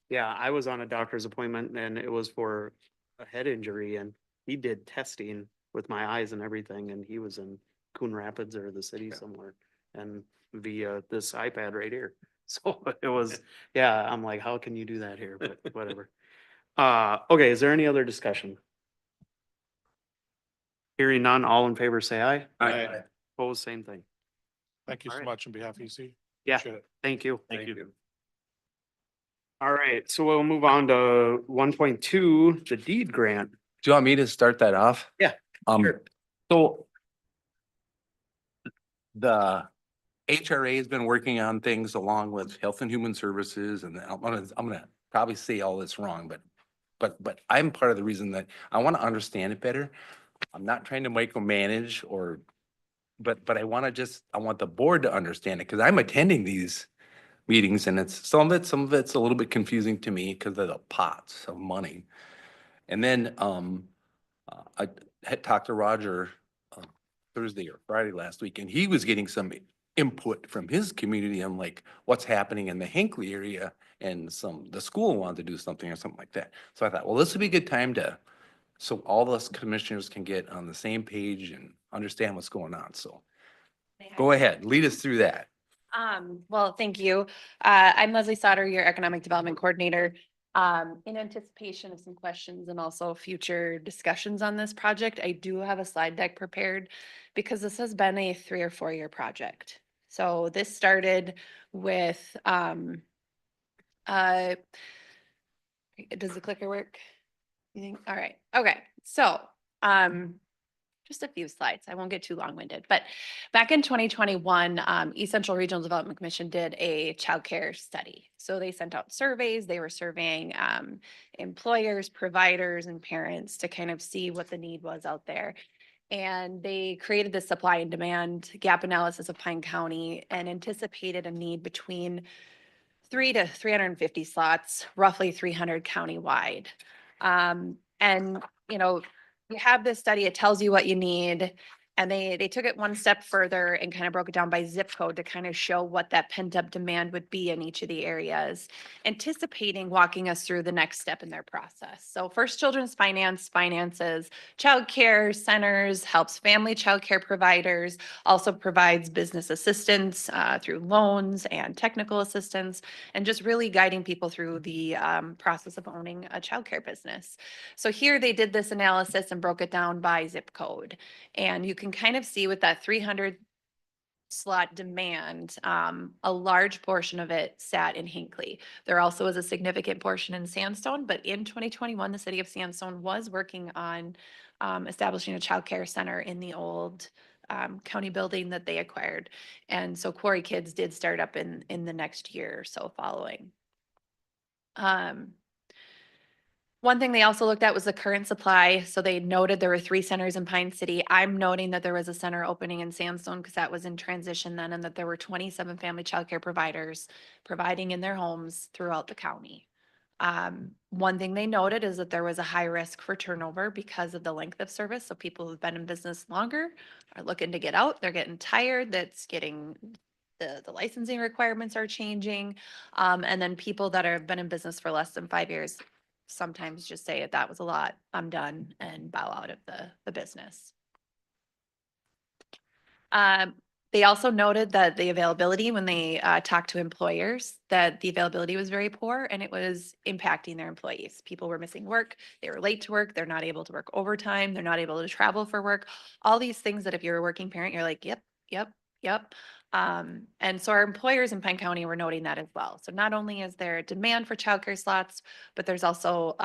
Yeah, I was on a doctor's appointment and it was for a head injury and he did testing with my eyes and everything and he was in Coon Rapids or the city somewhere and via this iPad right here. So it was, yeah, I'm like, how can you do that here? But whatever. Okay, is there any other discussion? Hearing none, all in favor say aye. Aye. Opposed, same thing. Thank you All so right. much on behalf of EC. Yeah. Appreciate it. Thank you. Thank you. All right, so we'll move on to 1.2, the deed grant. Do you want me to start that off? Yeah, sure. So the HRA has been working on things along with Health and Human Services, and I'm gonna probably say all this wrong, but I'm part of the reason that I want to understand it better. I'm not trying to micromanage but I want the board to understand it, because I'm attending these meetings and some of it's a little bit confusing to me because of the pots of money. And then had talked to Roger Thursday or Friday last week, and he was getting some input from his community on like what's happening in the Hinckley area, and the school wanted to do something or something like that. So I thought, well, this would be a good time so all those commissioners can get on the same page and understand what's going on. So go ahead, lead us through that. Well, thank you. I'm Leslie Sauter, your Economic Development Coordinator. In anticipation of some questions and also future discussions on this project, I do have a slide deck prepared because this has been a 3 or 4 year project. So this started with, does the clicker work? You think? All right. Okay. So, just a few slides. I won't get too long-winded, but back in 2021, East Central Regional Development Commission did a childcare study. So they sent out surveys. They were surveying employers, providers, and parents to kind of see what the need was out there. And they created the supply and demand gap analysis of Pine County and anticipated a need between 3 to 350 slots, roughly 300 countywide. And, you know, you have this study, it tells you what you need. And they took it one step further and kind of broke it down by zip code to kind of show what that pent up demand would be in each of the areas, anticipating walking us through the next step in their process. So First Children's finances, childcare centers, helps family childcare providers, also provides business assistance through loans and technical assistance, and just really guiding people through the process of owning a childcare business. So here they did this analysis and broke it down by zip code. And you can kind of see with that 300 slot demand, a large portion of it sat in Hinckley. There also was a significant portion in Sandstone, but in 2021, the city of Sandstone was working on establishing a child care center in the old county building that they acquired. And so Quarry Kids did start up in the next year or so following. One thing they also looked at was the current supply. So they noted there were 3 centers in Pine City. I'm noting that there was a center opening in Sandstone because that was in transition then, and that there were 27 family childcare providers providing in their homes throughout the county. One thing they noted is that there was a high risk for turnover because of the length of service. So people who've been in business longer are looking to get out. They're getting tired. That's getting the licensing requirements are changing. And then people that have been in business for less than 5 years sometimes just say that was a lot, I'm done, and bow out of the business. They also noted that the availability, when they talked to employers, that the availability was very poor and it was impacting their employees. People were missing work, they were late to work, they're not able to work overtime, they're not able to travel for work. All these things that if you're a working parent, you're like, yep. And so our employers in Pine County were noting that as well. So not only is there demand for childcare slots, but there's also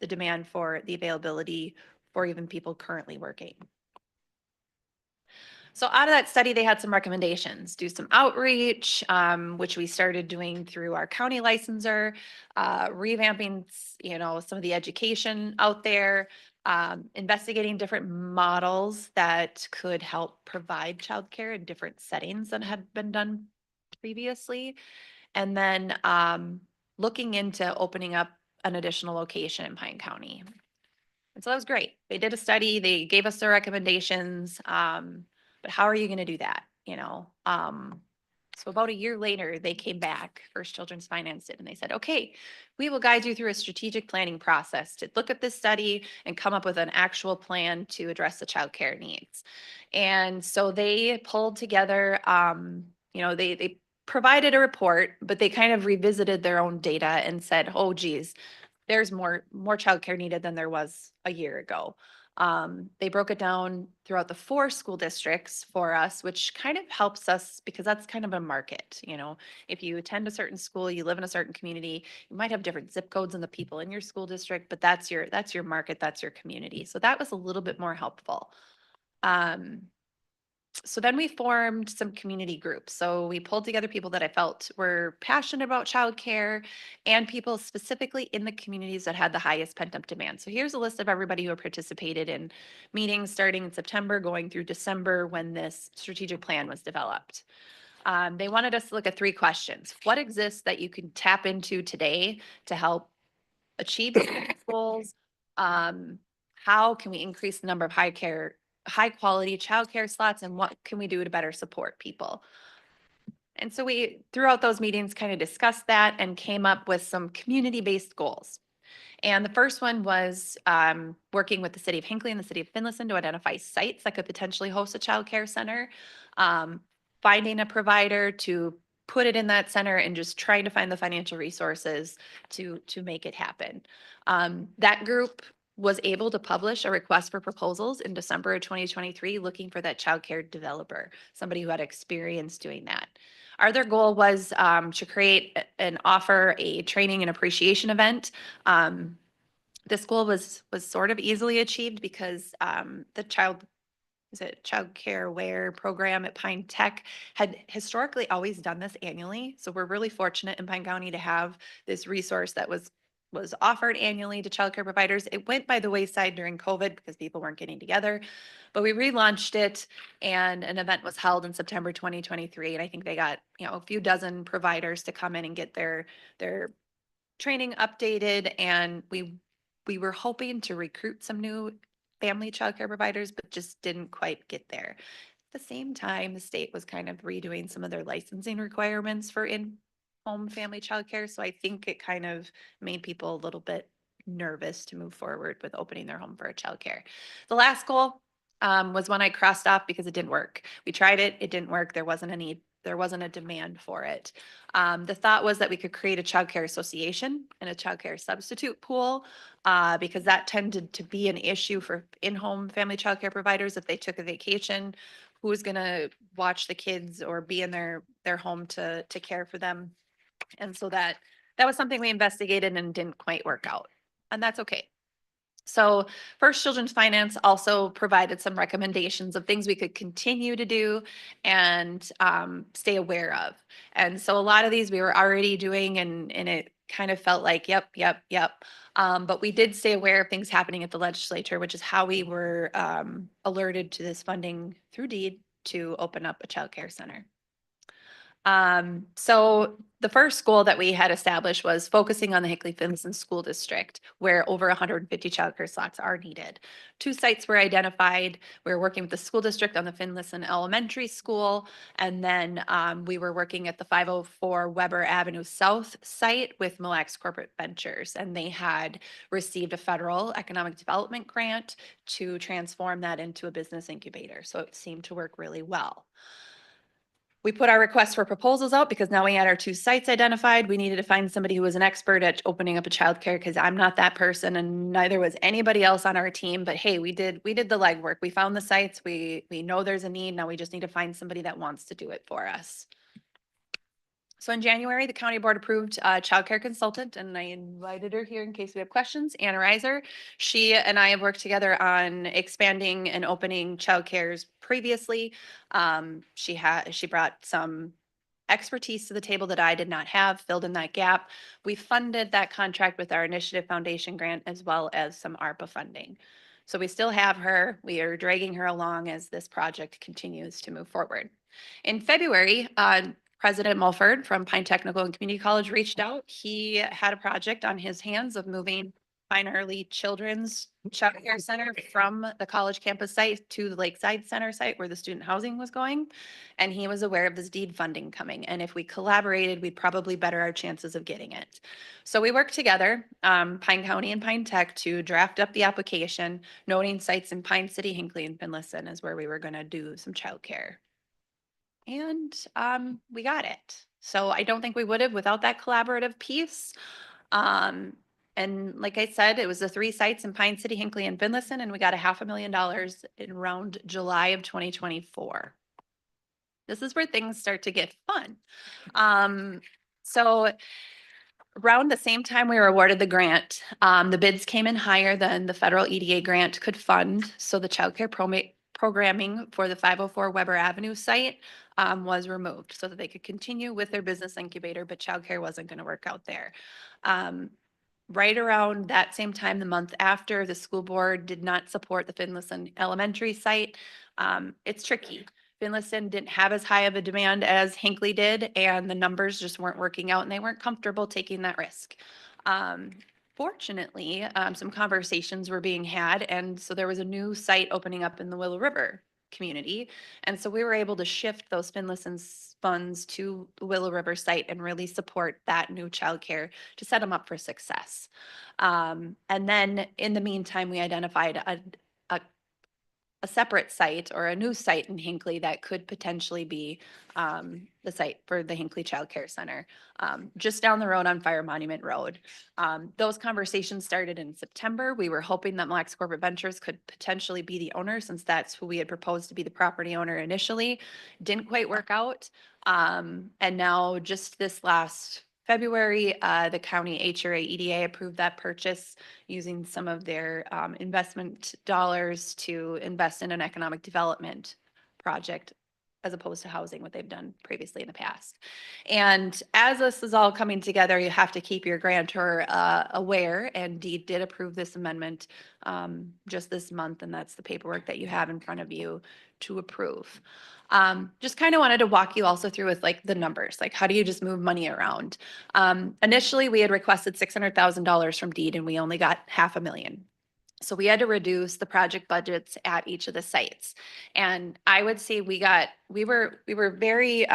the demand for the availability for even people currently working. So out of that study, they had some recommendations: do some outreach, which we started doing through our county licensor, revamping, some of the education out there, investigating different models that could help provide childcare in different settings than had been done previously. And then looking into opening up an additional location in Pine County. And so that was great. They did a study, they gave us their recommendations, but how are you going to do that? So about a year later, they came back, First Children's Finance did, and they said, okay, we will guide you through a strategic planning process to look at this study and come up with an actual plan to address the childcare needs. And so they pulled together, they provided a report, but they kind of revisited their own data and said, oh, geez, there's more childcare needed than there was a year ago. They broke it down throughout the 4 school districts for us, which kind of helps us because that's kind of a market. If you attend a certain school, you live in a certain community, you might have different zip codes than the people in your school district, but that's your market, that's your community. So that was a little bit more helpful. So then we formed some community groups. So we pulled together people that I felt were passionate about childcare and people specifically in the communities that had the highest pent up demand. So here's a list of everybody who participated in meetings starting in September, going through December when this strategic plan was developed. They wanted us to look at 3 questions. What exists that you can tap into today to help achieve goals? how can we increase the number of high quality childcare slots, and what can we do to better support people? And so we, throughout those meetings, kind of discussed that and came up with some community-based goals. And the first one was working with the city of Hinckley and the city of Finlayson to identify sites that could potentially host a childcare center, finding a provider to put it in that center, and just trying to find the financial resources to make it happen. That group was able to publish a request for proposals in December of 2023, looking for that childcare developer, somebody who had experience doing that. Our other goal was to create and offer a training and appreciation event. This goal was sort of easily achieved because the child care aware program at Pine Tech had historically always done this annually. So we're really fortunate in Pine County to have this resource that was offered annually to childcare providers. It went by the wayside during COVID because people weren't getting together, but we relaunched it, and an event was held in September 2023. And I think they got, a few dozen providers to come in and get their training updated. And we were hoping to recruit some new family childcare providers, but just didn't quite get there. At the same time, the state was kind of redoing some of their licensing requirements for in-home family childcare. So I think it kind of made people a little bit nervous to move forward with opening their home for a childcare. The last goal was one I crossed off because it didn't work. We tried it, it didn't work. There wasn't a need. There wasn't a demand for it. The thought was that we could create a childcare association and a childcare substitute pool, because that tended to be an issue for in-home family childcare providers. If they took a vacation, who was going to watch the kids or be in their home to care for them? And so that was something we investigated and didn't quite work out, and that's okay. So First Children's Finance also provided some recommendations of things we could continue to do and stay aware of. And so a lot of these we were already doing, and it kind of felt like, yep. But we did stay aware of things happening at the legislature, which is how we were alerted to this funding through deed to open up a childcare center. So the first goal that we had established was focusing on the Hinckley-Finlayson School District, where over 150 childcare slots are needed. 2 sites were identified. We were working with the school district on the Finlayson Elementary School, and then we were working at the 504 Weber Avenue South site with Mille Lacs Corporate Ventures, and they had received a federal economic development grant to transform that into a business incubator. So it seemed to work really well. We put our request for proposals out because now we had our 2 sites identified. We needed to find somebody who was an expert at opening up a childcare, because I'm not that person and neither was anybody else on our team. But hey, we did the legwork. We found the sites. We know there's a need. Now we just need to find somebody that wants to do it for us. So in January, the county board approved a childcare consultant, and I invited her here in case we have questions. Anna Reiser. She and I have worked together on expanding and opening childcares previously. She brought some expertise to the table that I did not have, filled in that gap. We funded that contract with our Initiative Foundation grant as well as some ARPA funding. So we still have her. We are dragging her along as this project continues to move forward. In February, President Mulford from Pine Technical and Community College reached out. He had a project on his hands of moving Pine Early Children's Child Care Center from the college campus site to the Lakeside Center site where the student housing was going. And he was aware of this deed funding coming. And if we collaborated, we'd probably better our chances of getting it. So we worked together, Pine County and Pine Tech, to draft up the application, noting sites in Pine City, Hinckley, and Finlayson as where we were going to do some childcare. And we got it. So I don't think we would have without that collaborative piece. And like I said, it was the 3 sites in Pine City, Hinckley, and Finlayson, and we got $500,000 in around July of 2024. This is where things start to get fun. So around the same time we were awarded the grant, the bids came in higher than the federal EDA grant could fund. So the childcare programming for the 504 Weber Avenue site was removed so that they could continue with their business incubator, but childcare wasn't going to work out there. Right around that same time, the month after, the school board did not support the Finlayson Elementary site. It's tricky. Finlayson didn't have as high of a demand as Hinckley did, and the numbers just weren't working out, and they weren't comfortable taking that risk. fortunately, some conversations were being had, and so there was a new site opening up in the Willow River community. And so we were able to shift those Finlayson funds to the Willow River site and really support that new childcare to set them up for success. And then in the meantime, we identified a separate site or a new site in Hinckley that could potentially be the site for the Hinckley Child Care Center, just down the road on Fire Monument Road. Those conversations started in September. We were hoping that Mille Lacs Corporate Ventures could potentially be the owner, since that's who we had proposed to be the property owner initially. Didn't quite work out. And now just this last February, the county HRA EDA approved that purchase using some of their investment dollars to invest in an economic development project as opposed to housing, what they've done previously in the past. And as this is all coming together, you have to keep your grantor aware, and DEED did approve this amendment just this month, and that's the paperwork that you have in front of you to approve. Just kind of wanted to walk you also through with like the numbers, like how do you just move money around? Initially, we had requested $600,000 from DEED and we only got $500,000. So we had to reduce the project budgets at each of the sites. And I would say we were very,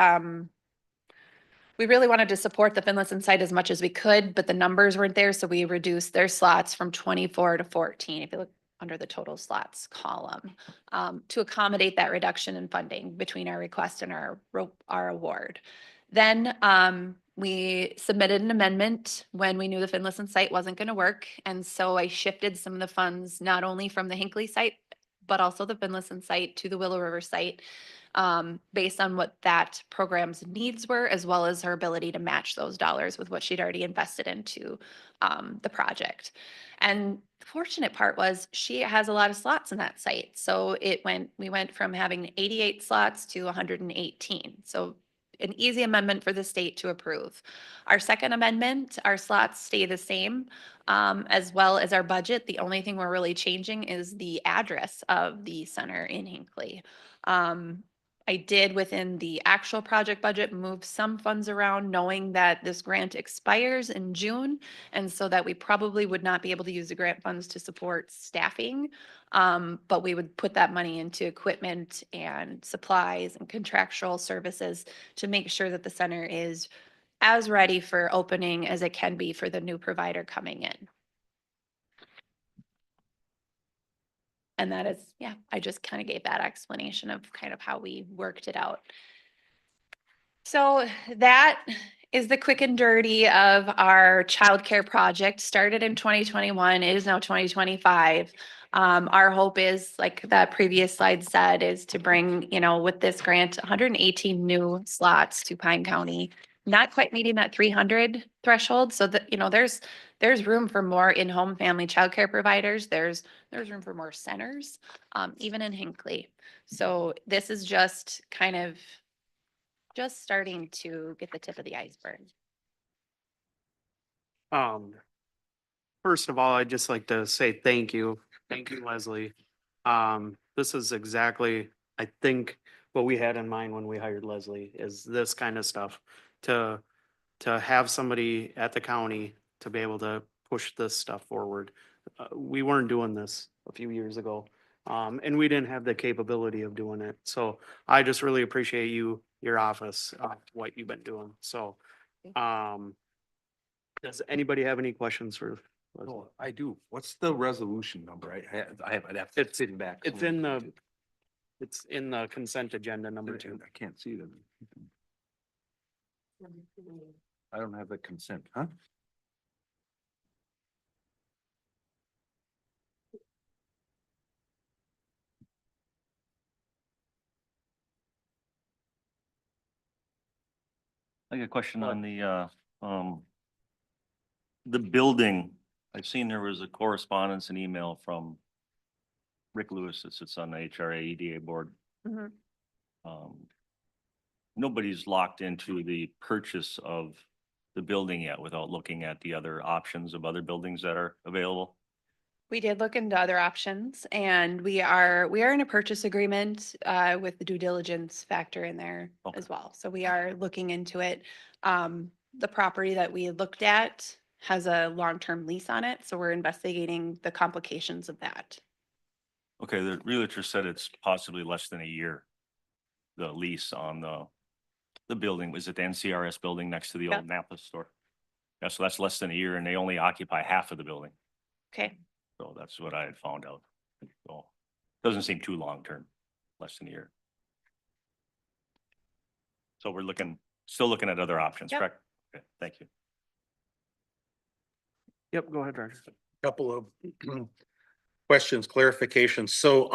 we really wanted to support the Finlayson site as much as we could, but the numbers weren't there. So we reduced their slots from 24 to 14. If you look under the total slots column, to accommodate that reduction in funding between our request and our award. Then we submitted an amendment when we knew the Finlayson site wasn't going to work. And so I shifted some of the funds, not only from the Hinckley site, but also the Finlayson site to the Willow River site, based on what that program's needs were, as well as her ability to match those dollars with what she'd already invested into the project. And the fortunate part was she has a lot of slots in that site. So we went from having 88 slots to 118. So an easy amendment for the state to approve. Our second amendment, our slots stay the same, as well as our budget. The only thing we're really changing is the address of the center in Hinckley. I did, within the actual project budget, move some funds around, knowing that this grant expires in June, and so that we probably would not be able to use the grant funds to support staffing. But we would put that money into equipment and supplies and contractual services to make sure that the center is as ready for opening as it can be for the new provider coming in. And that is, yeah, I just kind of gave that explanation of kind of how we worked it out. So that is the quick and dirty of our childcare project. Started in 2021, it is now 2025. Our hope is, like that previous slide said, is to bring, with this grant, 118 new slots to Pine County. Not quite meeting that 300 threshold, so that, there's room for more in-home family childcare providers. There's room for more centers, even in Hinckley. So this is just kind of just starting to get the tip of the iceberg. First of all, I'd just like to say thank you. Thank you, Leslie. This is exactly, I think, what we had in mind when we hired Leslie, is this kind of stuff. To have somebody at the county to be able to push this stuff forward. We weren't doing this a few years ago, and we didn't have the capability of doing it. So I just really appreciate your office, what you've been doing. So, does anybody have any questions for Leslie? Oh, I do. What's the resolution number? I'd have to It's- sit back. It's in the consent agenda number 2. I can't see them. I don't have the consent, huh? I got a question on the building. I've seen there was a correspondence and email from Rick Lewis that sits on the HRA EDA board. Mhm. Nobody's locked into the purchase of the building yet without looking at the other options of other buildings that are available. We did look into other options, and we are in a purchase agreement with the due diligence factor in there Okay. as well. So we are looking into it. The property that we looked at has a long-term lease on it, so we're investigating the complications of that. Okay, the realtor said it's possibly less than a year. The lease on the building, was it the NCRS building next to the Yep. old Napa store? Yeah, so that's less than a year and they only occupy half of the building. Okay, So that's what I had found out. So doesn't seem too long term, less than a year. So we're still looking at other options, Yep. correct? Okay, thank you. Yep, go ahead, Roger. Couple of questions, clarifications. So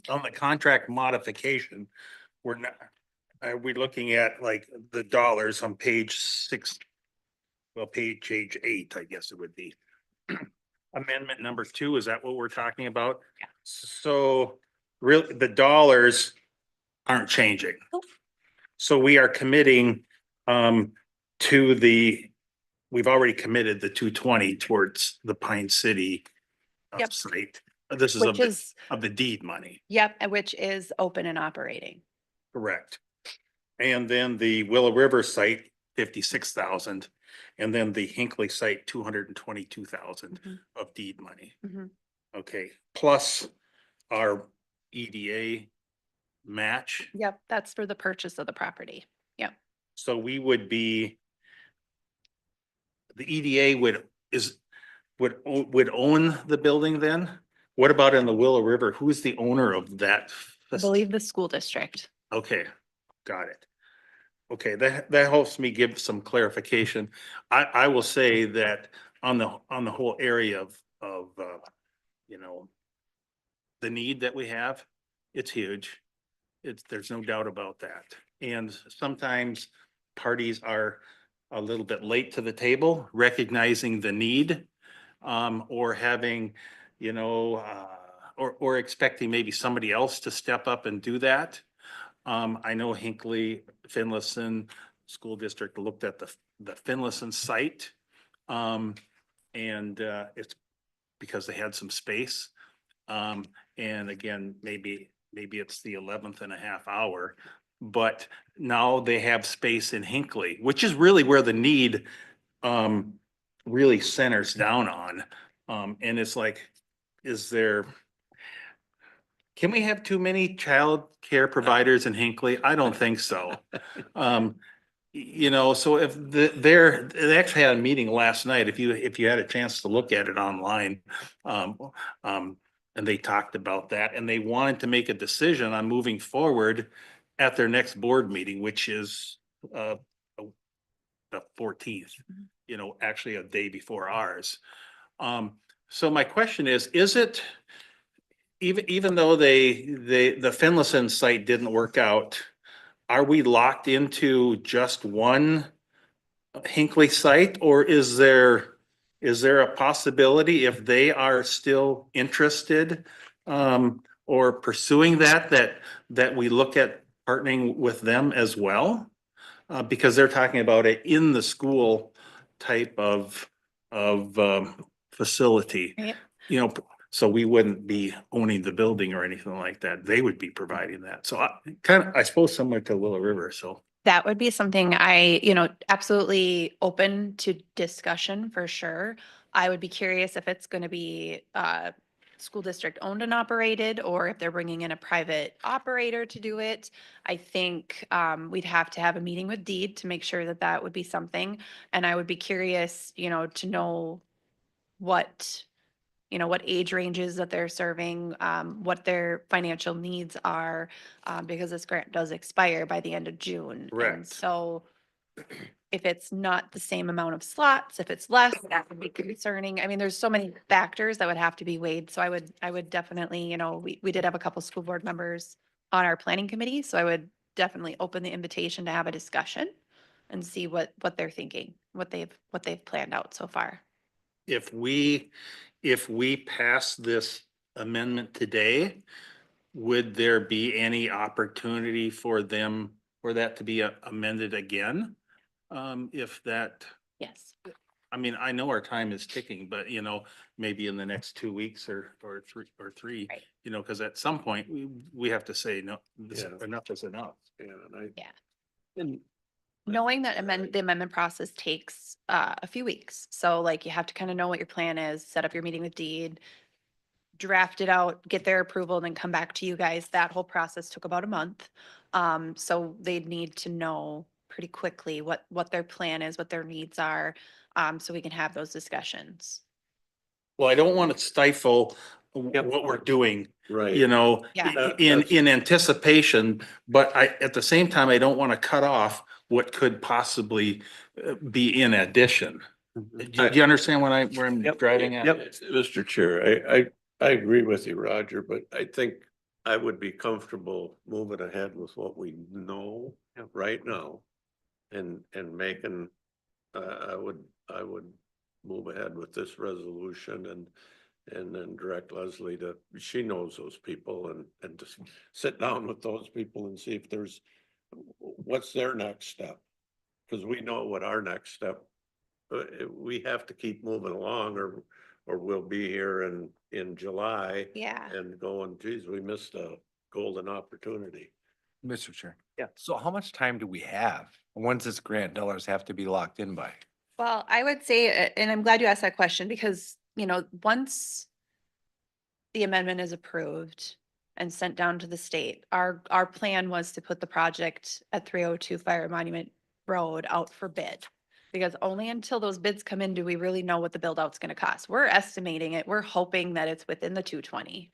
on the contract modification, we're not, are we looking at like the dollars on page 6? Well, page 8, I guess it would be. Amendment number 2, is that what we're talking about? Yeah. So really, the dollars aren't changing. Nope. So we are committing to we've already committed the 220 towards the Pine City Yep. site. This is which is, of the deed money, yep, and which is open and operating. correct? And then the Willow River site, 56,000, and then the Hinckley site, 222,000 Mhm. of deed money. Mhm. Okay, plus our EDA match. Yep, that's for the purchase of the property. Yep. So we would be, the EDA would own the building then? What about in the Willow River? Who's the owner of that? I believe the school district. Okay, got it. Okay, that helps me give some clarification. I will say that on the whole area of you know, the need that we have, it's huge. There's no doubt about that. And sometimes parties are a little bit late to the table, recognizing the need, or having, you know, or expecting maybe somebody else to step up and do that. I know Hinckley, Finlayson School District looked at the Finlayson site. And it's because they had some space. And again, maybe it's the 11th and a half hour, but now they have space in Hinckley, which is really where the need really centers down on. And it's like, can we have too many child care providers in Hinckley? I don't think so. You know, so if they actually had a meeting last night, if you had a chance to look at it online. And they talked about that and they wanted to make a decision on moving forward at their next board meeting, which is the 14th, you know, actually a day before ours. So my question is it, even though the Finlayson site didn't work out, are we locked into just one Hinckley site, or is there a possibility if they are still interested or pursuing that we look at partnering with them as well? Because they're talking about it in the school type of facility. Right. You know, so we wouldn't be owning the building or anything like that. They would be providing that. So I suppose similar to Willow River, so. That would be something absolutely open to discussion for sure. I would be curious if it's going to be school district owned and operated, or if they're bringing in a private operator to do it. I think we'd have to have a meeting with Deed to make sure that would be something. And I would be curious, to know what age ranges that they're serving, what their financial needs are, because this grant does expire by the end of June. And Correct. so if it's not the same amount of slots, if it's less, that would be concerning. I mean, there's so many factors that would have to be weighed. So I would definitely, we did have a couple school board members on our planning committee, so I would definitely open the invitation to have a discussion and see what they're thinking, what they've planned out so far. If we pass this amendment today, would there be any opportunity for that to be amended again? If that, Yes. I mean, I know our time is ticking, but maybe in the next 2 weeks or three, Right. because at some point we have to say, no, Yeah. enough is enough. Yeah, Yeah. and knowing that the amendment process takes a few weeks. So like you have to kind of know what your plan is, set up your meeting with Deed, draft it out, get their approval, and then come back to you guys. That whole process took about a month. So they'd need to know pretty quickly what their plan is, what their needs are, so we can have those discussions. Well, I don't want to stifle what we're doing, Right. you know, Yeah. in anticipation, but at the same time, I don't want to cut off what could possibly be in addition. Do you understand where I'm driving at? Mr. Chair, I agree with you, Roger, but I think I would be comfortable moving ahead with what we know right now. And making, I would move ahead with this resolution and then direct Leslie to, she knows those people and just sit down with those people and see if there's, what's their next step? Cause we know what our next step, we have to keep moving along or we'll be here in July Yeah. and going, geez, we missed a golden opportunity. Mr. Chair. Yeah. So how much time do we have? When's this grant dollars have to be locked in by? Well, I would say, and I'm glad you asked that question because, once the amendment is approved and sent down to the state, our plan was to put the project at 302 Fire Monument Road out for bid. Because only until those bids come in do we really know what the build out's gonna cost. We're estimating it. We're hoping that it's within the 220.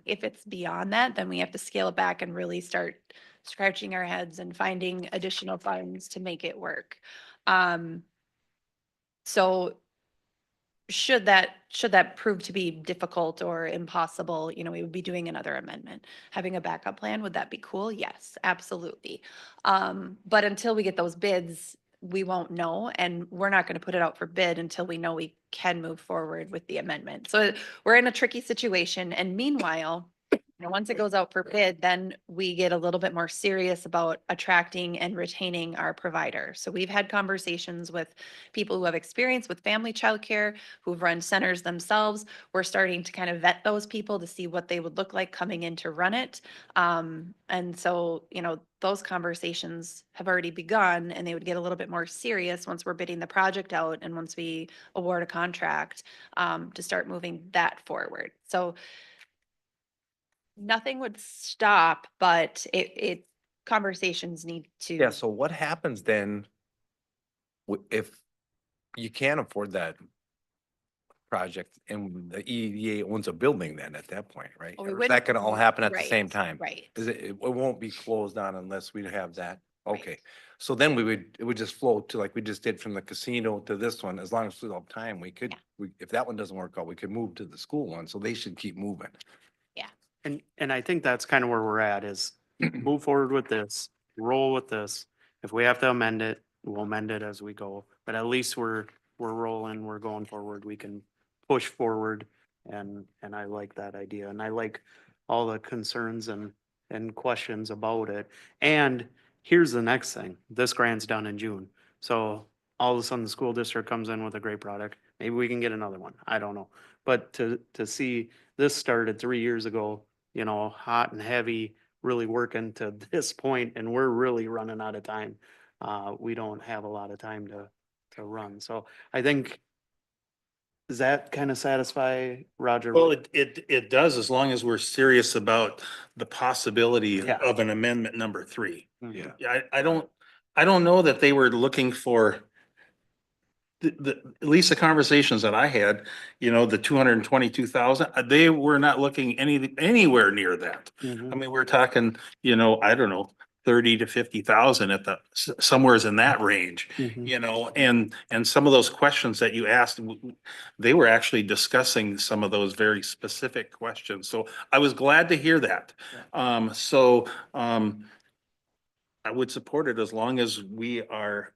If it's beyond that, then we have to scale it back and really start scratching our heads and finding additional funds to make it work. So should that prove to be difficult or impossible, we would be doing another amendment. Having a backup plan, would that be cool? Yes, absolutely. But until we get those bids, we won't know, and we're not going to put it out for bid until we know we can move forward with the amendment. So we're in a tricky situation. And meanwhile, once it goes out for bid, then we get a little bit more serious about attracting and retaining our provider. So we've had conversations with people who have experience with family childcare, who've run centers themselves. We're starting to kind of vet those people to see what they would look like coming in to run it. And so, those conversations have already begun, and they would get a little bit more serious once we're bidding the project out and once we award a contract, to start moving that forward. So nothing would stop, but conversations need to. Yeah, so what happens then if you can't afford that project and the EDA owns a building then at that point, right? Well, we Or is wouldn't- that gonna all happen at the Right, same time? Right. It won't be closed on unless we have that? Right. Okay, so then it would just flow to like we just did from the casino to this one, as long as we have time, we could, if that one doesn't work out, we could move to the school one, so they should keep moving. And I think that's kind of where we're at is move forward with this, roll with this. If we have to amend it, we'll amend it as we go. But at least we're rolling, we're going forward. We can push forward. And I like that idea. And I like all the concerns and questions about it. And here's the next thing. This grant's done in June. So all of a sudden the school district comes in with a great product. Maybe we can get another one. I don't know. But to see this started 3 years ago, hot and heavy, really working to this point, and we're really running out of time. We don't have a lot of time to run. So I think, does that kind of satisfy Roger? Well, it does, as long as we're serious about the possibility Yeah. of an amendment number 3. Mhm. Yeah, I don't know that they were looking for at least the conversations that I had, the 222,000, they were not looking anywhere near that. Mhm. I mean, we're talking, I don't know, 30 to 50,000 at somewhere's in that range, Mhm. and some of those questions that you asked, they were actually discussing some of those very specific questions. So I was glad to hear that. I would support it as long as we are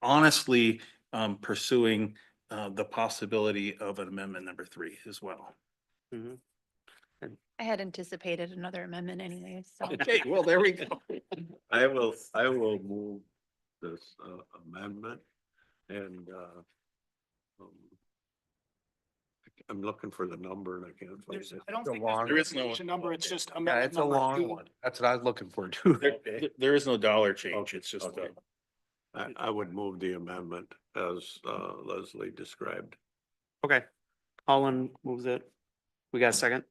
honestly pursuing the possibility of an amendment number 3 as well. Mhm. I had anticipated another amendment anyways, so. Okay, well, there we go. I will move this amendment and I'm looking for the number and I can't find it. I don't It's a think long- there's There a is no- number, it's just Yeah, amendment it's a number long 2. one. That's what I was looking for too. There is no dollar change. It's just, Okay. I would move the amendment as Leslie described. Okay. Colin moves it. We got a second?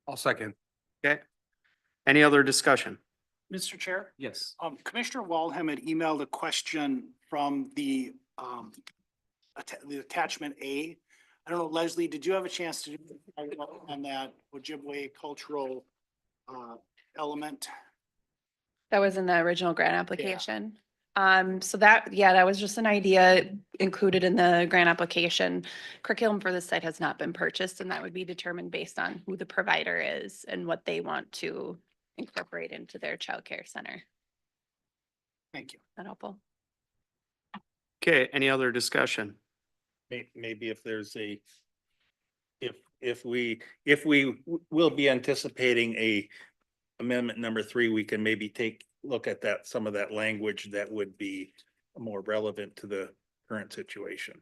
I'll second. Okay. Any other discussion? Mr. Chair? Yes. Commissioner Waldham had emailed a question from the attachment A. I don't know, Leslie, did you have a chance to do on that Ojibwe cultural element? That was in the original grant application. So that, yeah, that was just an idea included in the grant application. Curriculum for this site has not been purchased, and that would be determined based on who the provider is and what they want to incorporate into their childcare center. Thank you. That helpful? Okay, any other discussion? Maybe if there's a, if we will be anticipating a amendment number 3, we can maybe look at that, some of that language that would be more relevant to the current situation.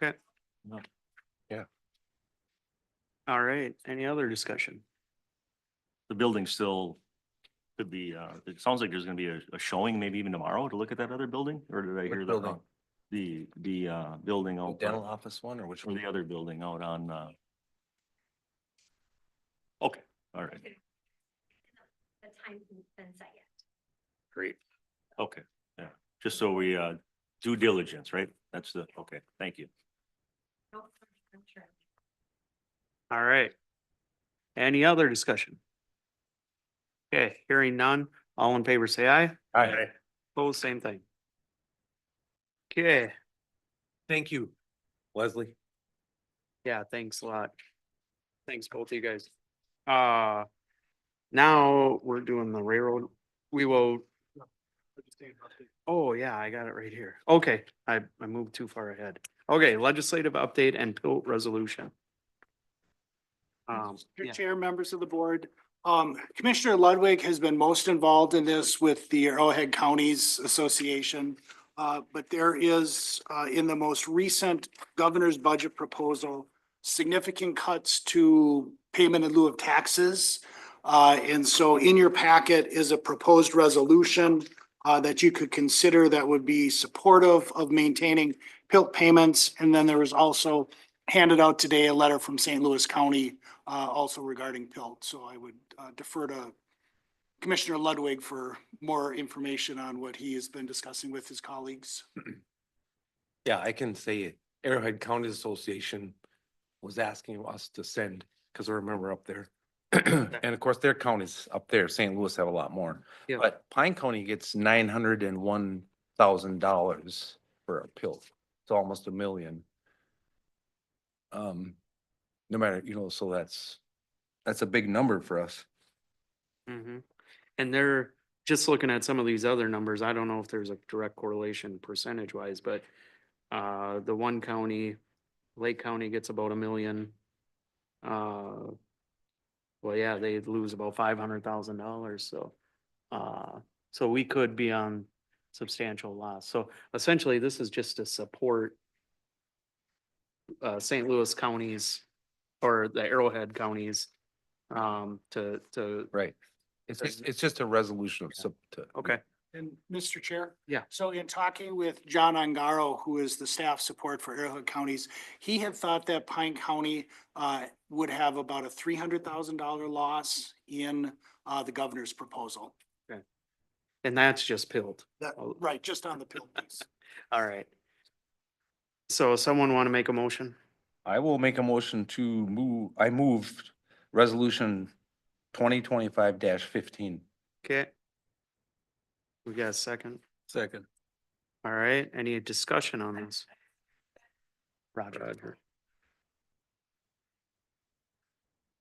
Okay. Yeah. All right, any other discussion? The building still could be, it sounds like there's gonna be a showing maybe even tomorrow to look at that other building, or did I Which hear that building? wrong? The building The out, dental office one or which or one? the other building out on, okay, all right, The time has been set yet. Great. okay, yeah, just so we, due diligence, right? That's the, okay, thank you. No, I'm sure. All right. Any other discussion? Okay, hearing none, all in favor say aye. Aye. Opposed, same thing. Okay, Thank you, Leslie. yeah, thanks a lot. Thanks both of you guys. Now we're doing the railroad. We will. Oh, yeah, I got it right here. Okay, I moved too far ahead. Okay, legislative update and PILT resolution. Mr. Yeah. Chair, members of the board, Commissioner Ludwig has been most involved in this with the Arrowhead Counties Association. But there is, in the most recent governor's budget proposal, significant cuts to payment in lieu of taxes. And so in your packet is a proposed resolution that you could consider that would be supportive of maintaining PILT payments. And then there was also handed out today a letter from St. Louis County also regarding PILT. So I would defer to Commissioner Ludwig for more information on what he has been discussing with his colleagues. Yeah, I can say it. Arrowhead County Association was asking us to send, because we're a member up there. And of course, their counties up there, St. Louis have a lot more. Yeah. But Pine County gets $901,000 for a pill. It's almost $1 million. No matter, so that's a big number for us. Mhm. And they're just looking at some of these other numbers. I don't know if there's a direct correlation percentage wise, but the one county, Lake County gets about $1 million. Well, yeah, they lose about $500,000. So we could be on substantial loss. So essentially, this is just to support St. Louis counties or the Arrowhead counties to Right. It's just a resolution of, okay. And Mr. Chair? Yeah. So in talking with John Ongaro, who is the staff support for Arrowhead counties, he had thought that Pine County would have about a $300,000 loss in the governor's proposal. And that's just pilled. Right, just on the pill piece. All right. So someone want to make a motion? I will make a motion to I moved resolution 2025-15. Okay. We got a second. Second. All right, any discussion on this? Roger.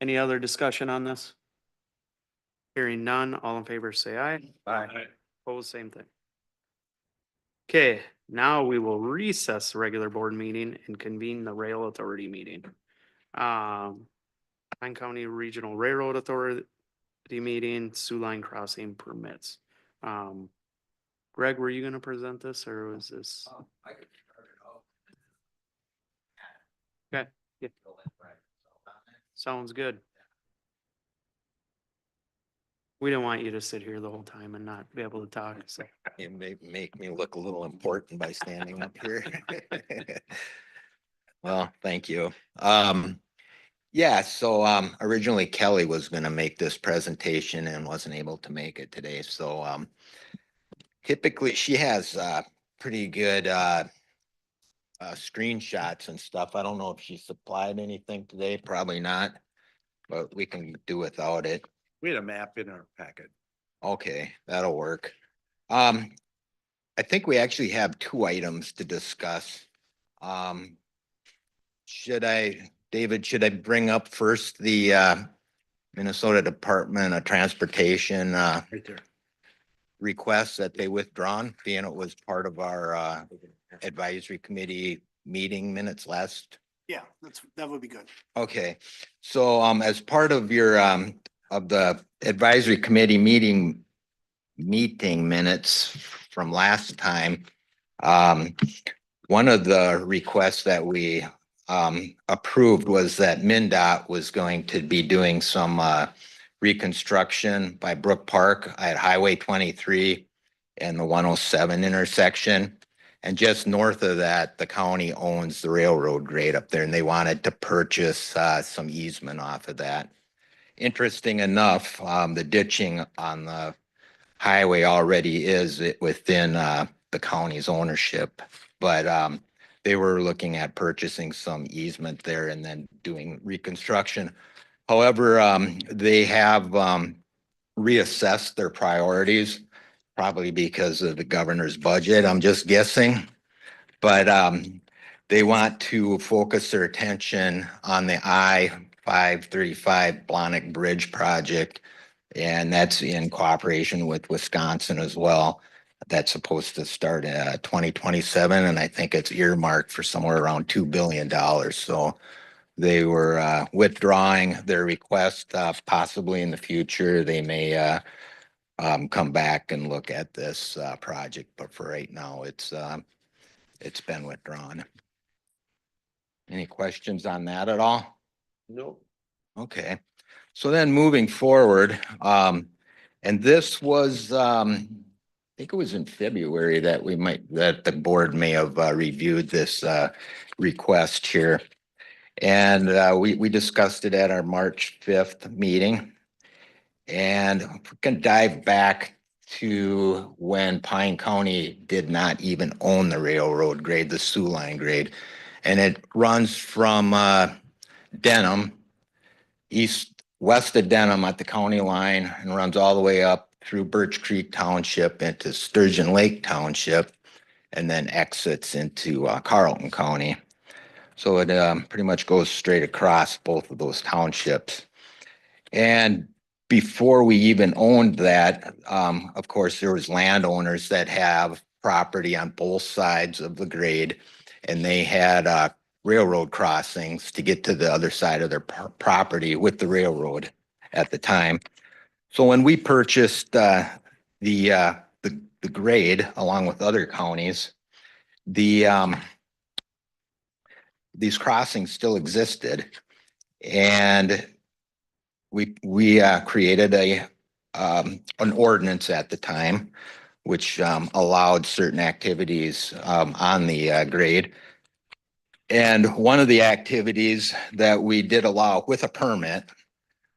Any other discussion on this? Hearing none, all in favor say aye. Aye. Opposed, same thing. Okay, now we will recess the regular board meeting and convene the rail authority meeting. Pine County Regional Railroad Authority meeting, Sioux Line Crossing permits. Greg, were you gonna present this or was this? Okay. Yeah. Sounds good. We didn't want you to sit here the whole time and not be able to talk, so. You make me look a little important by standing up here. Well, thank you. Yeah, so originally Kelly was gonna make this presentation and wasn't able to make it today, so typically she has pretty good screenshots and stuff. I don't know if she supplied anything today, probably not, but we can do without it. We had a map in our packet. Okay, that'll work. I think we actually have two items to discuss. David, should I bring up first the Minnesota Department of Transportation Right there. request that they withdrawn, being it was part of our advisory committee meeting minutes last? Yeah, that would be good. Okay, so as part of your of the advisory committee meeting minutes from last time, one of the requests that we approved was that MinDOT was going to be doing some reconstruction by Brook Park at Highway 23 and the 107 intersection. And just north of that, the county owns the railroad grade up there, and they wanted to purchase some easement off of that. Interesting enough, the ditching on the highway already is within the county's ownership, but they were looking at purchasing some easement there and then doing reconstruction. However, they have reassessed their priorities, probably because of the governor's budget, I'm just guessing. But they want to focus their attention on the I-535 Blonick Bridge project. And that's in cooperation with Wisconsin as well. That's supposed to start in 2027, and I think it's earmarked for somewhere around $2 billion. So they were withdrawing their request. Possibly in the future, they may come back and look at this project, but for right now, it's been withdrawn. Any questions on that at all? No. Okay, so then moving forward, and this was, I think it was in February that that the board may have reviewed this request here. And we discussed it at our March 5th meeting. And we can dive back to when Pine County did not even own the railroad grade, the Sioux Line grade. And it runs from Denham, west of Denham at the county line, and runs all the way up through Birch Creek Township into Sturgeon Lake Township, and then exits into Carlton County. So it pretty much goes straight across both of those townships. And before we even owned that, of course, there was landowners that have property on both sides of the grade, and they had railroad crossings to get to the other side of their property with the railroad at the time. So when we purchased the grade along with other counties, these crossings still existed, and we created an ordinance at the time, which allowed certain activities on the grade. And one of the activities that we did allow with a permit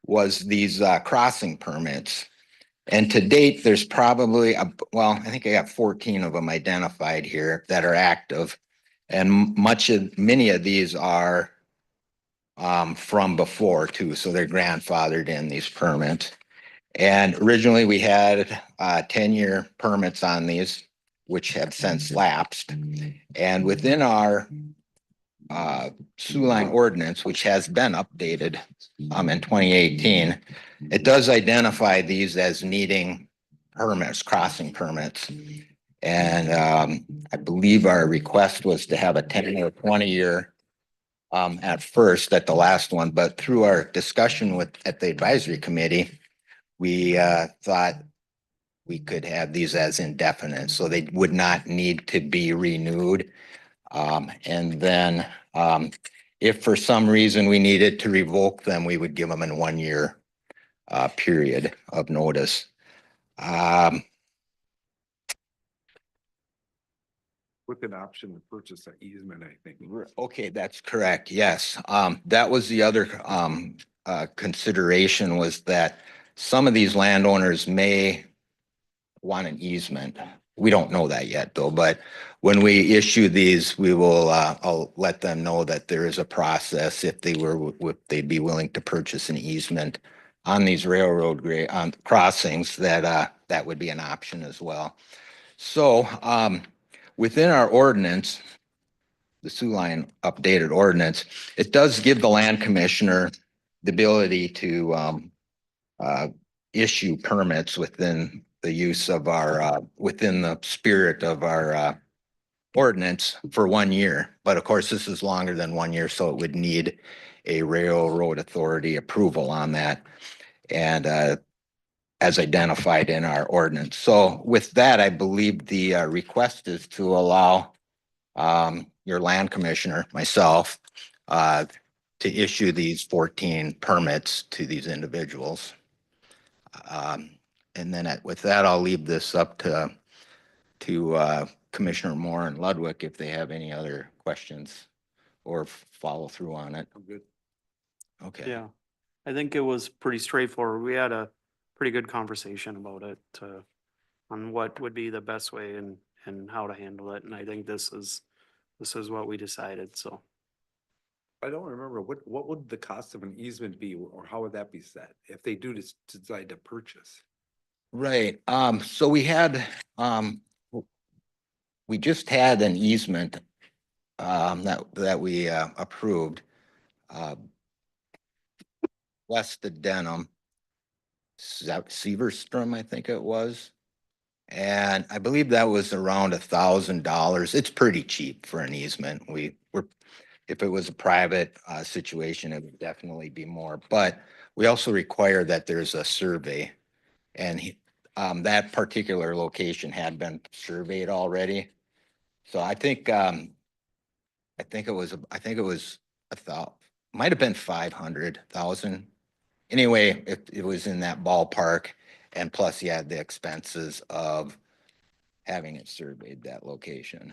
was these crossing permits. And to date, there's probably, I think I got 14 of them identified here that are active. And many of these are from before too, so they're grandfathered in, these permits. And originally we had 10-year permits on these, which have since lapsed. And within our Sioux Line ordinance, which has been updated in 2018, it does identify these as needing permits, crossing permits. And I believe our request was to have a 10 or 20-year at first, at the last one, but through our discussion at the advisory committee, we thought we could have these as indefinite, so they would not need to be renewed. And then if for some reason we needed to revoke them, we would give them in 1 year period of notice. With an option to purchase an easement, I think. Okay, that's correct. Yes. That was the other, consideration was that some of these landowners may want an easement. We don't know that yet though, but when we issue these, we will, I'll let them know that there is a process if they were, if they'd be willing to purchase an easement on these railroad on crossings, that, that would be an option as well. So, within our ordinance, the Sioux Line updated ordinance, it does give the land commissioner the ability to issue permits within the use of our, within the spirit of our ordinance for 1 year. But of course, this is longer than 1 year, so it would need a railroad authority approval on that. And as identified in our ordinance. So with that, I believe the request is to allow your land commissioner, myself, to issue these 14 permits to these individuals. And then with that, I'll leave this up to Commissioner Moore and Ludwig if they have any other questions or follow through on it. I'm good. Okay. Yeah, I think it was pretty straightforward. We had a pretty good conversation about it, on what would be the best way and how to handle it. And I think this is what we decided, so. I don't remember, what would the cost of an easement be, or how would that be set if they do decide to purchase? Right. So we had, we just had an easement that we approved west of Denham, Severstrom, I think it was. And I believe that was around $1,000. It's pretty cheap for an easement. If it was a private situation, it would definitely be more. But we also require that there's a survey. And that particular location had been surveyed already. So I think it was might have been 500,000. Anyway, it was in that ballpark, and plus you had the expenses of having it surveyed, that location.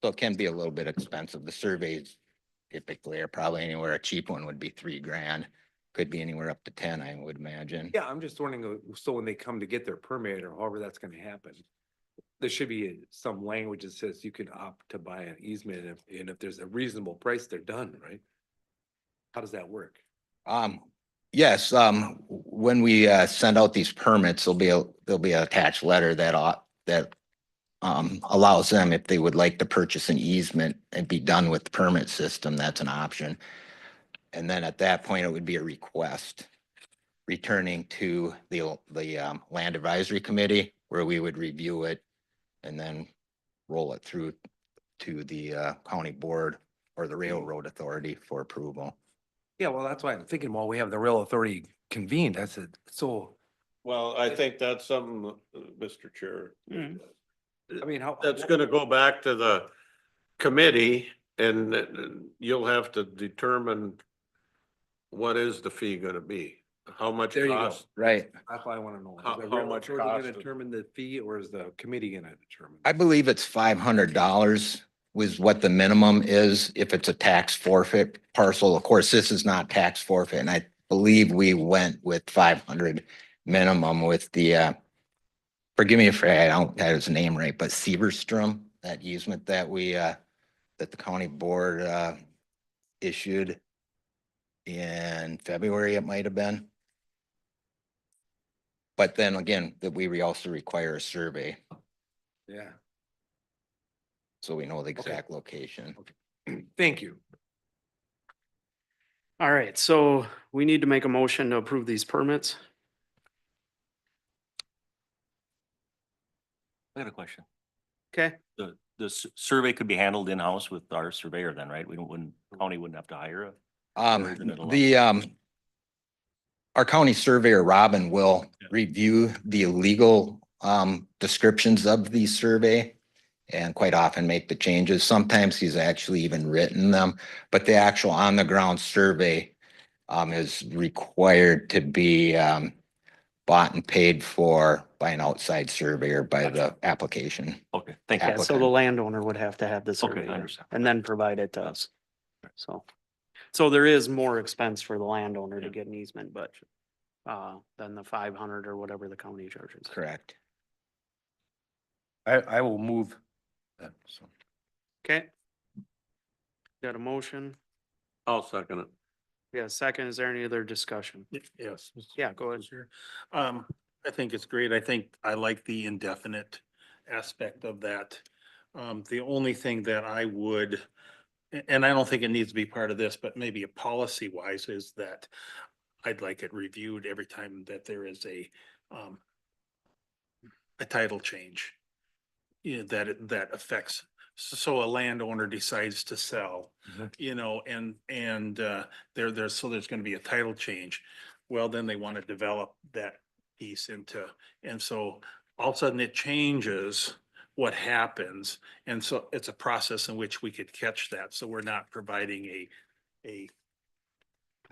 So it can be a little bit expensive. The surveys typically are probably anywhere, a cheap one would be $3,000. Could be anywhere up to 10, I would imagine. Yeah, I'm just wondering, so when they come to get their permit or however that's gonna happen, there should be some language that says you can opt to buy an easement and if there's a reasonable price, they're done, right? How does that work? Yes, when we send out these permits, there'll be an attached letter that allows them, if they would like to purchase an easement and be done with the permit system, that's an option. And then at that point, it would be a request returning to the Land Advisory Committee, where we would review it and then roll it through to the county board or the railroad authority for approval. Yeah, well, that's why I'm thinking, while we have the rail authority convened, I said, so, Well, I think that's something, Mr. Chair. I mean, how? That's gonna go back to the committee and you'll have to determine what is the fee gonna be? How much There you go. cost? Right. That's what I wanna know. Is How- the how rail much authority gonna cost? determine the fee, or is the committee gonna determine? I believe it's $500 was what the minimum is if it's a tax forfeit parcel. Of course, this is not tax forfeit, and I believe we went with 500 minimum with the, forgive me if I don't have his name right, but Severstrom, that easement that that the county board issued in February, it might have been. But then again, that we also require a survey, Yeah, so we know the exact location. thank you. All right, so we need to make a motion to approve these permits. I got a question. Okay, The survey could be handled in-house with our surveyor then, right? County wouldn't have to hire a. Our county surveyor, Robin, will Yeah. review the legal descriptions of the survey and quite often make the changes. Sometimes he's actually even written them, but the actual on the ground survey is required to be bought and paid for by an outside surveyor by the application. Okay, thank you. Yeah, so the landowner would have to have the survey I done understand. and then provide it to us. So there is more expense for the landowner to get an easement, but than the 500 or whatever the county charges. Correct. I will move that, so. Okay. Got a motion? I'll second it. Yeah, second, is there any other discussion? Yes. Yeah, go ahead. Sure. I think it's great. I think I like the indefinite aspect of that. The only thing that I would, and I don't think it needs to be part of this, but maybe a policy wise is that I'd like it reviewed every time that there is a title change. Yeah, that affects, so a landowner decides to sell, you know, and there's gonna be a title change. Well, then they want to develop that piece into, and so all of a sudden it changes what happens. And so it's a process in which we could catch that. So we're not providing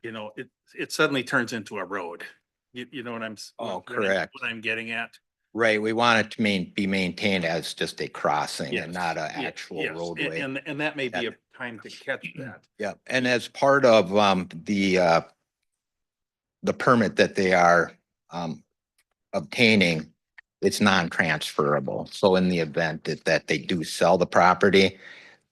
you know, it suddenly turns into a road. You know what Oh, correct. What I'm getting at? Right, we want it to be maintained as just a crossing Yes, and not an ye- actual yes, roadway. And that may be a time to catch that. Yeah, and as part of the permit that they are obtaining, it's non-transferable. So in the event that they do sell the property,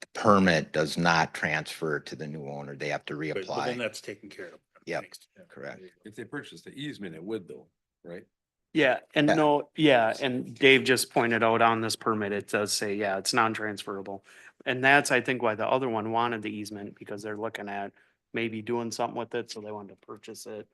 the permit does not transfer to the new owner. They have to But then reapply. that's taken care of. Yep. Thanks. Correct. If they purchase the easement, it would though, right? Yeah, and Yeah. no, yeah, and Dave just pointed out on this permit, it does say, yeah, it's non-transferable. And that's, I think, why the other one wanted the easement, because they're looking at maybe doing something with it, so they wanted to purchase it.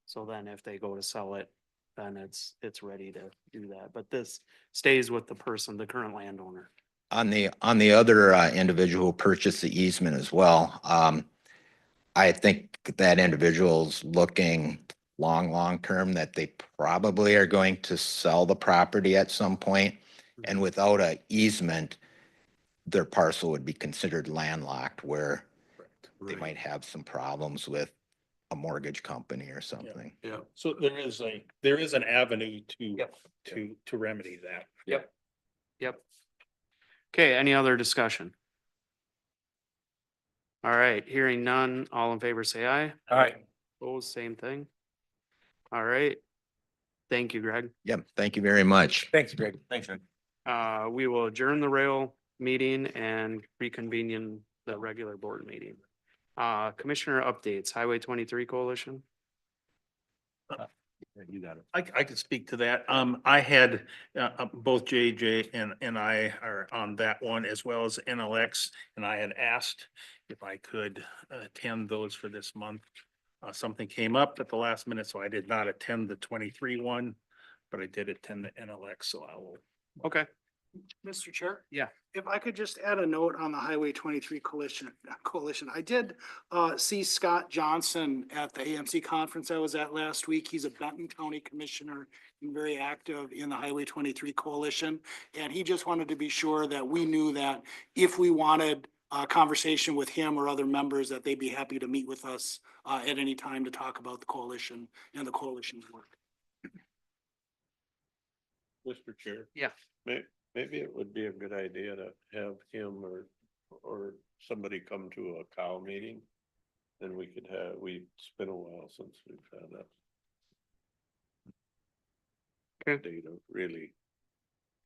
So then if they go to sell it, then it's ready to do that. But this stays with the person, the current landowner. On the other individual who purchased the easement as well, I think that individual's looking long term that they probably are going to sell the property at some point. And without a easement, their parcel would be considered landlocked, where they might have some problems with a mortgage company or something. Yeah. So there is an avenue Yep. to remedy that. Yep. Okay, any other discussion? All right, hearing none, all in favor say aye. All right. Opposed, same thing. All right. Thank you, Greg. Yep, thank you very much. Thanks, Greg. Thanks, Rick. We will adjourn the rail meeting and reconvene in the regular board meeting. Commissioner updates, Highway 23 Coalition. You got it. I could speak to that. I had, both JJ and I are on that one, as well as NLX. And I had asked if I could attend those for this month. Something came up at the last minute, so I did not attend the 23 one, but I did attend the NLX, so I will. Okay. Mr. Chair? Yeah. If I could just add a note on the Highway 23 coalition, I did see Scott Johnson at the AMC conference I was at last week. He's a Benton County Commissioner and very active in the Highway 23 coalition. And he just wanted to be sure that we knew that if we wanted a conversation with him or other members, that they'd be happy to meet with us at any time to talk about the coalition and the coalition's work. Mr. Chair. Yeah. Maybe it would be a good idea to have him or somebody come to a cow meeting. Then we could have, it's been a while since we've had that. Okay. Data, really,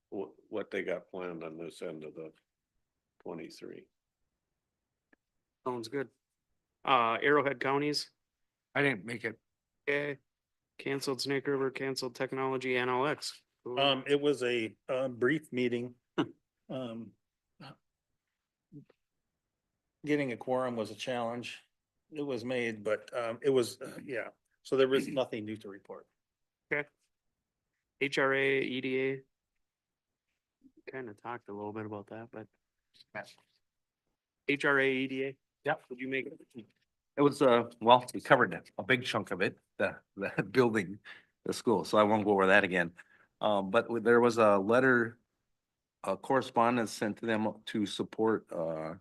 what they got planned on this end of the 23. Sounds good. Arrowhead counties, I didn't make it. okay. Canceled Snake River, canceled Technology, NLX. It was a brief meeting. Getting a quorum was a challenge. It was made, but it was, yeah. So there was nothing new to report. HRA, EDA. Kind of talked a little bit about that, but. HRA, EDA. Yep. Would you make it? It was, well, we covered a big chunk of it, the building, the school, so I won't go over that again. But there was a letter, a correspondence sent to them to support, oh,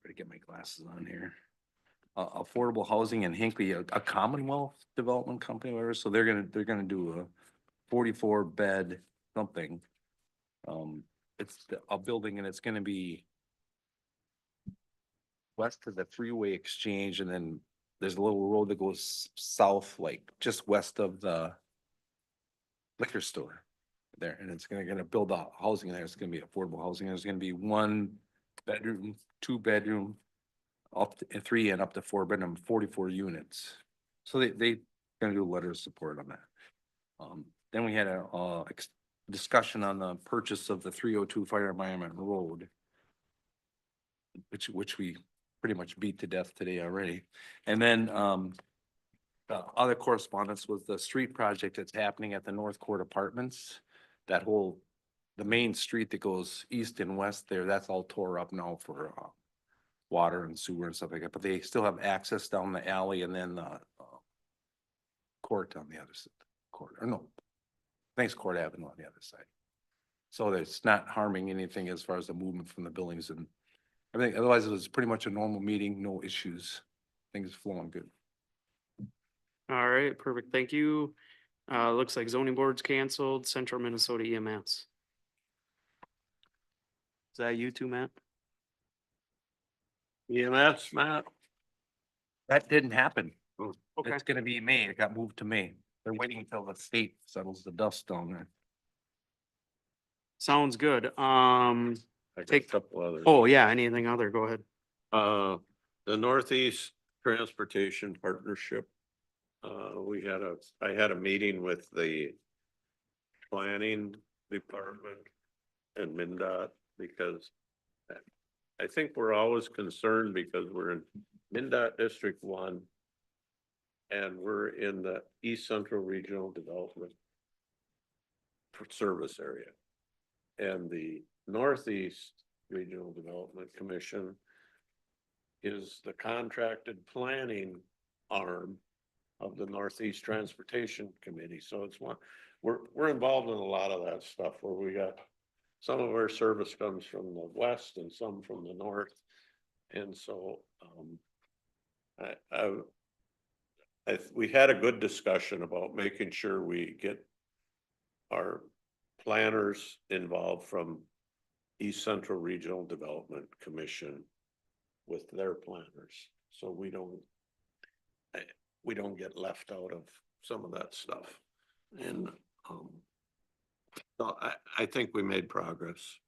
better get my glasses on here. affordable housing in Hinckley, a Commonwealth Development Company, or whatever, so they're gonna do a 44-bed something. A building, and it's gonna be west of the freeway exchange, and then there's a little road that goes south, like just west of the liquor store there, and it's gonna build out housing there. It's gonna be affordable housing. There's gonna be 1 bedroom, 2 bedroom, up to 3 and up to 4 bedroom, 44 units. So they gonna do a letter of support on that. Then we had a discussion on the purchase of the 302 Fire Environment Road, which we pretty much beat to death today already. And then, the other correspondence was the street project that's happening at the North Court Apartments. The main street that goes east and west there, that's all tore up now for, water and sewer and stuff like that, but they still have access down the alley and then the, court on the other side, thanks Court Avenue on the other side. So that it's not harming anything as far as the movement from the buildings and everything. Otherwise, it was pretty much a normal meeting, no issues. Things flowing good. All right, perfect. Thank you. Looks like zoning board's canceled, Central Minnesota EMS. Is that you too, Matt? EMS, Matt? That didn't happen. Okay. It's gonna be May. It got moved to May. They're waiting until the state settles the dust down there. Sounds good. I got a Take- couple others. Oh, yeah, anything other, go ahead. The Northeast Transportation Partnership. I had a meeting with the planning department and MinDOT because I think we're always concerned because we're in MinDOT District 1 and we're in the East Central Regional Development Service area. And the Northeast Regional Development Commission is the contracted planning arm of the Northeast Transportation Committee. So it's we're involved in a lot of that stuff where we got some of our service comes from the west and some from the north. And so, we had a good discussion about making sure we get our planners involved from East Central Regional Development Commission with their planners. So we don't get left out of some of that stuff. And, so I think we made progress.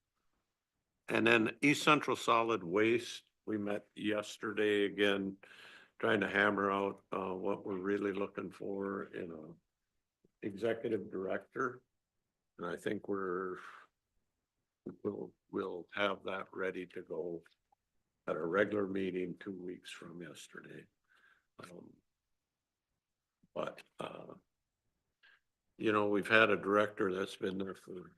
And then East Central Solid Waste, we met yesterday again, trying to hammer out, what we're really looking for in a executive director. And I think we'll have that ready to go at a regular meeting 2 weeks from yesterday. But we've had a director that's been there for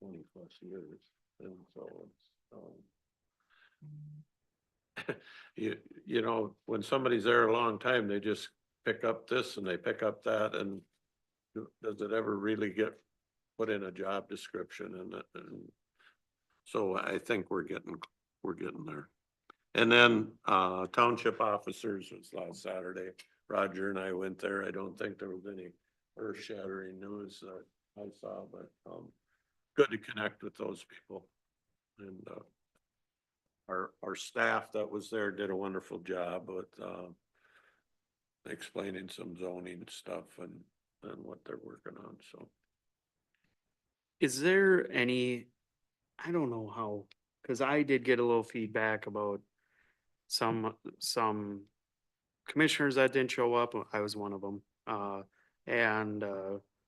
20+ years. And so it's, when somebody's there a long time, they just pick up this and they pick up that. And does it ever really get put in a job description? And so I think we're getting there. And then township officers was last Saturday. Roger and I went there. I don't think there was any earth-shattering news that I saw, but good to connect with those people. And our staff that was there did a wonderful job with explaining some zoning stuff and what they're working on. So Is there any, I don't know how, because I did get a little feedback about some commissioners that didn't show up. I was one of them. And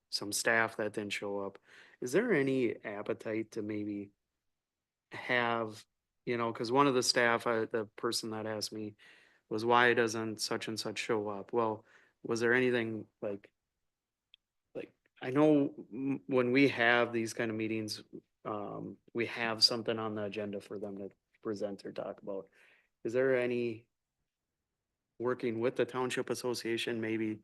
some staff that didn't show up. Is there any appetite to maybe have, because one of the staff, the person that asked me was, why doesn't such and such show up? Well, was there anything like I know when we have these kind of meetings, we have something on the agenda for them to present or talk about. Is there any working with the Township Association, maybe,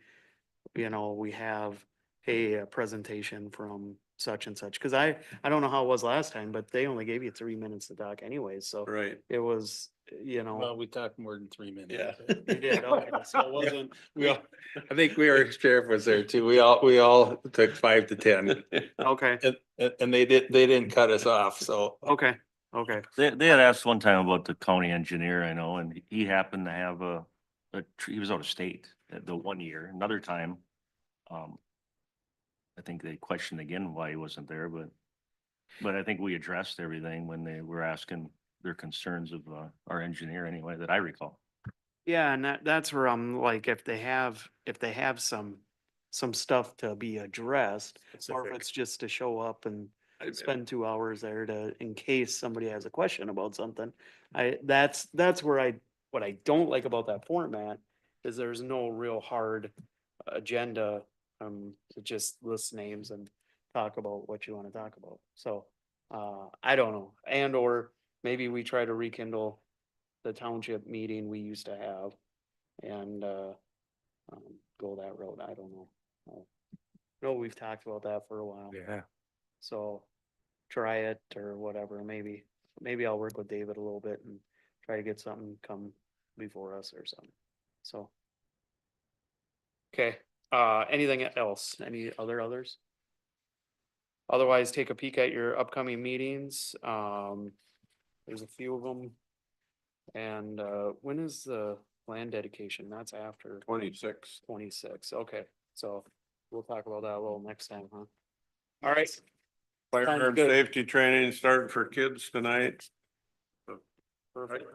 we have a presentation from such and such? Cause I don't know how it was last time, but they only gave you 3 minutes to talk anyways. So right. it was, you know. Well, we talked more than 3 minutes. Yeah. We did, okay, so it wasn't. We all, I think our sheriff was there too. We all took 5 to 10 Okay, and they didn't cut us off, so. okay, okay. They had asked one time about the county engineer, I know, and he happened to have he was out of state the one year. Another time, I think they questioned again why he wasn't there, but I think we addressed everything when they were asking their concerns of our engineer anyway, that I recall. Yeah, and that's where I'm like, if they have some stuff to be addressed, or if Specific. it's just to show up and spend 2 hours there in case somebody has a question about something. That's where what I don't like about that format is there's no real hard agenda. To just list names and talk about what you want to talk about. So, I don't know, and or maybe we try to rekindle the township meeting we used to have and, go that road. I don't know. No, we've talked about that for a while. Yeah. So try it or whatever, maybe I'll work with David a little bit and try to get something come before us or something, so. Okay, anything else, any others? Otherwise, take a peek at your upcoming meetings, there's a few of them. And, when is the land dedication? That's after 26. 26, okay, so we'll talk about that a little next time, huh? All right. Firearm good. safety training starting for kids tonight. Perfect.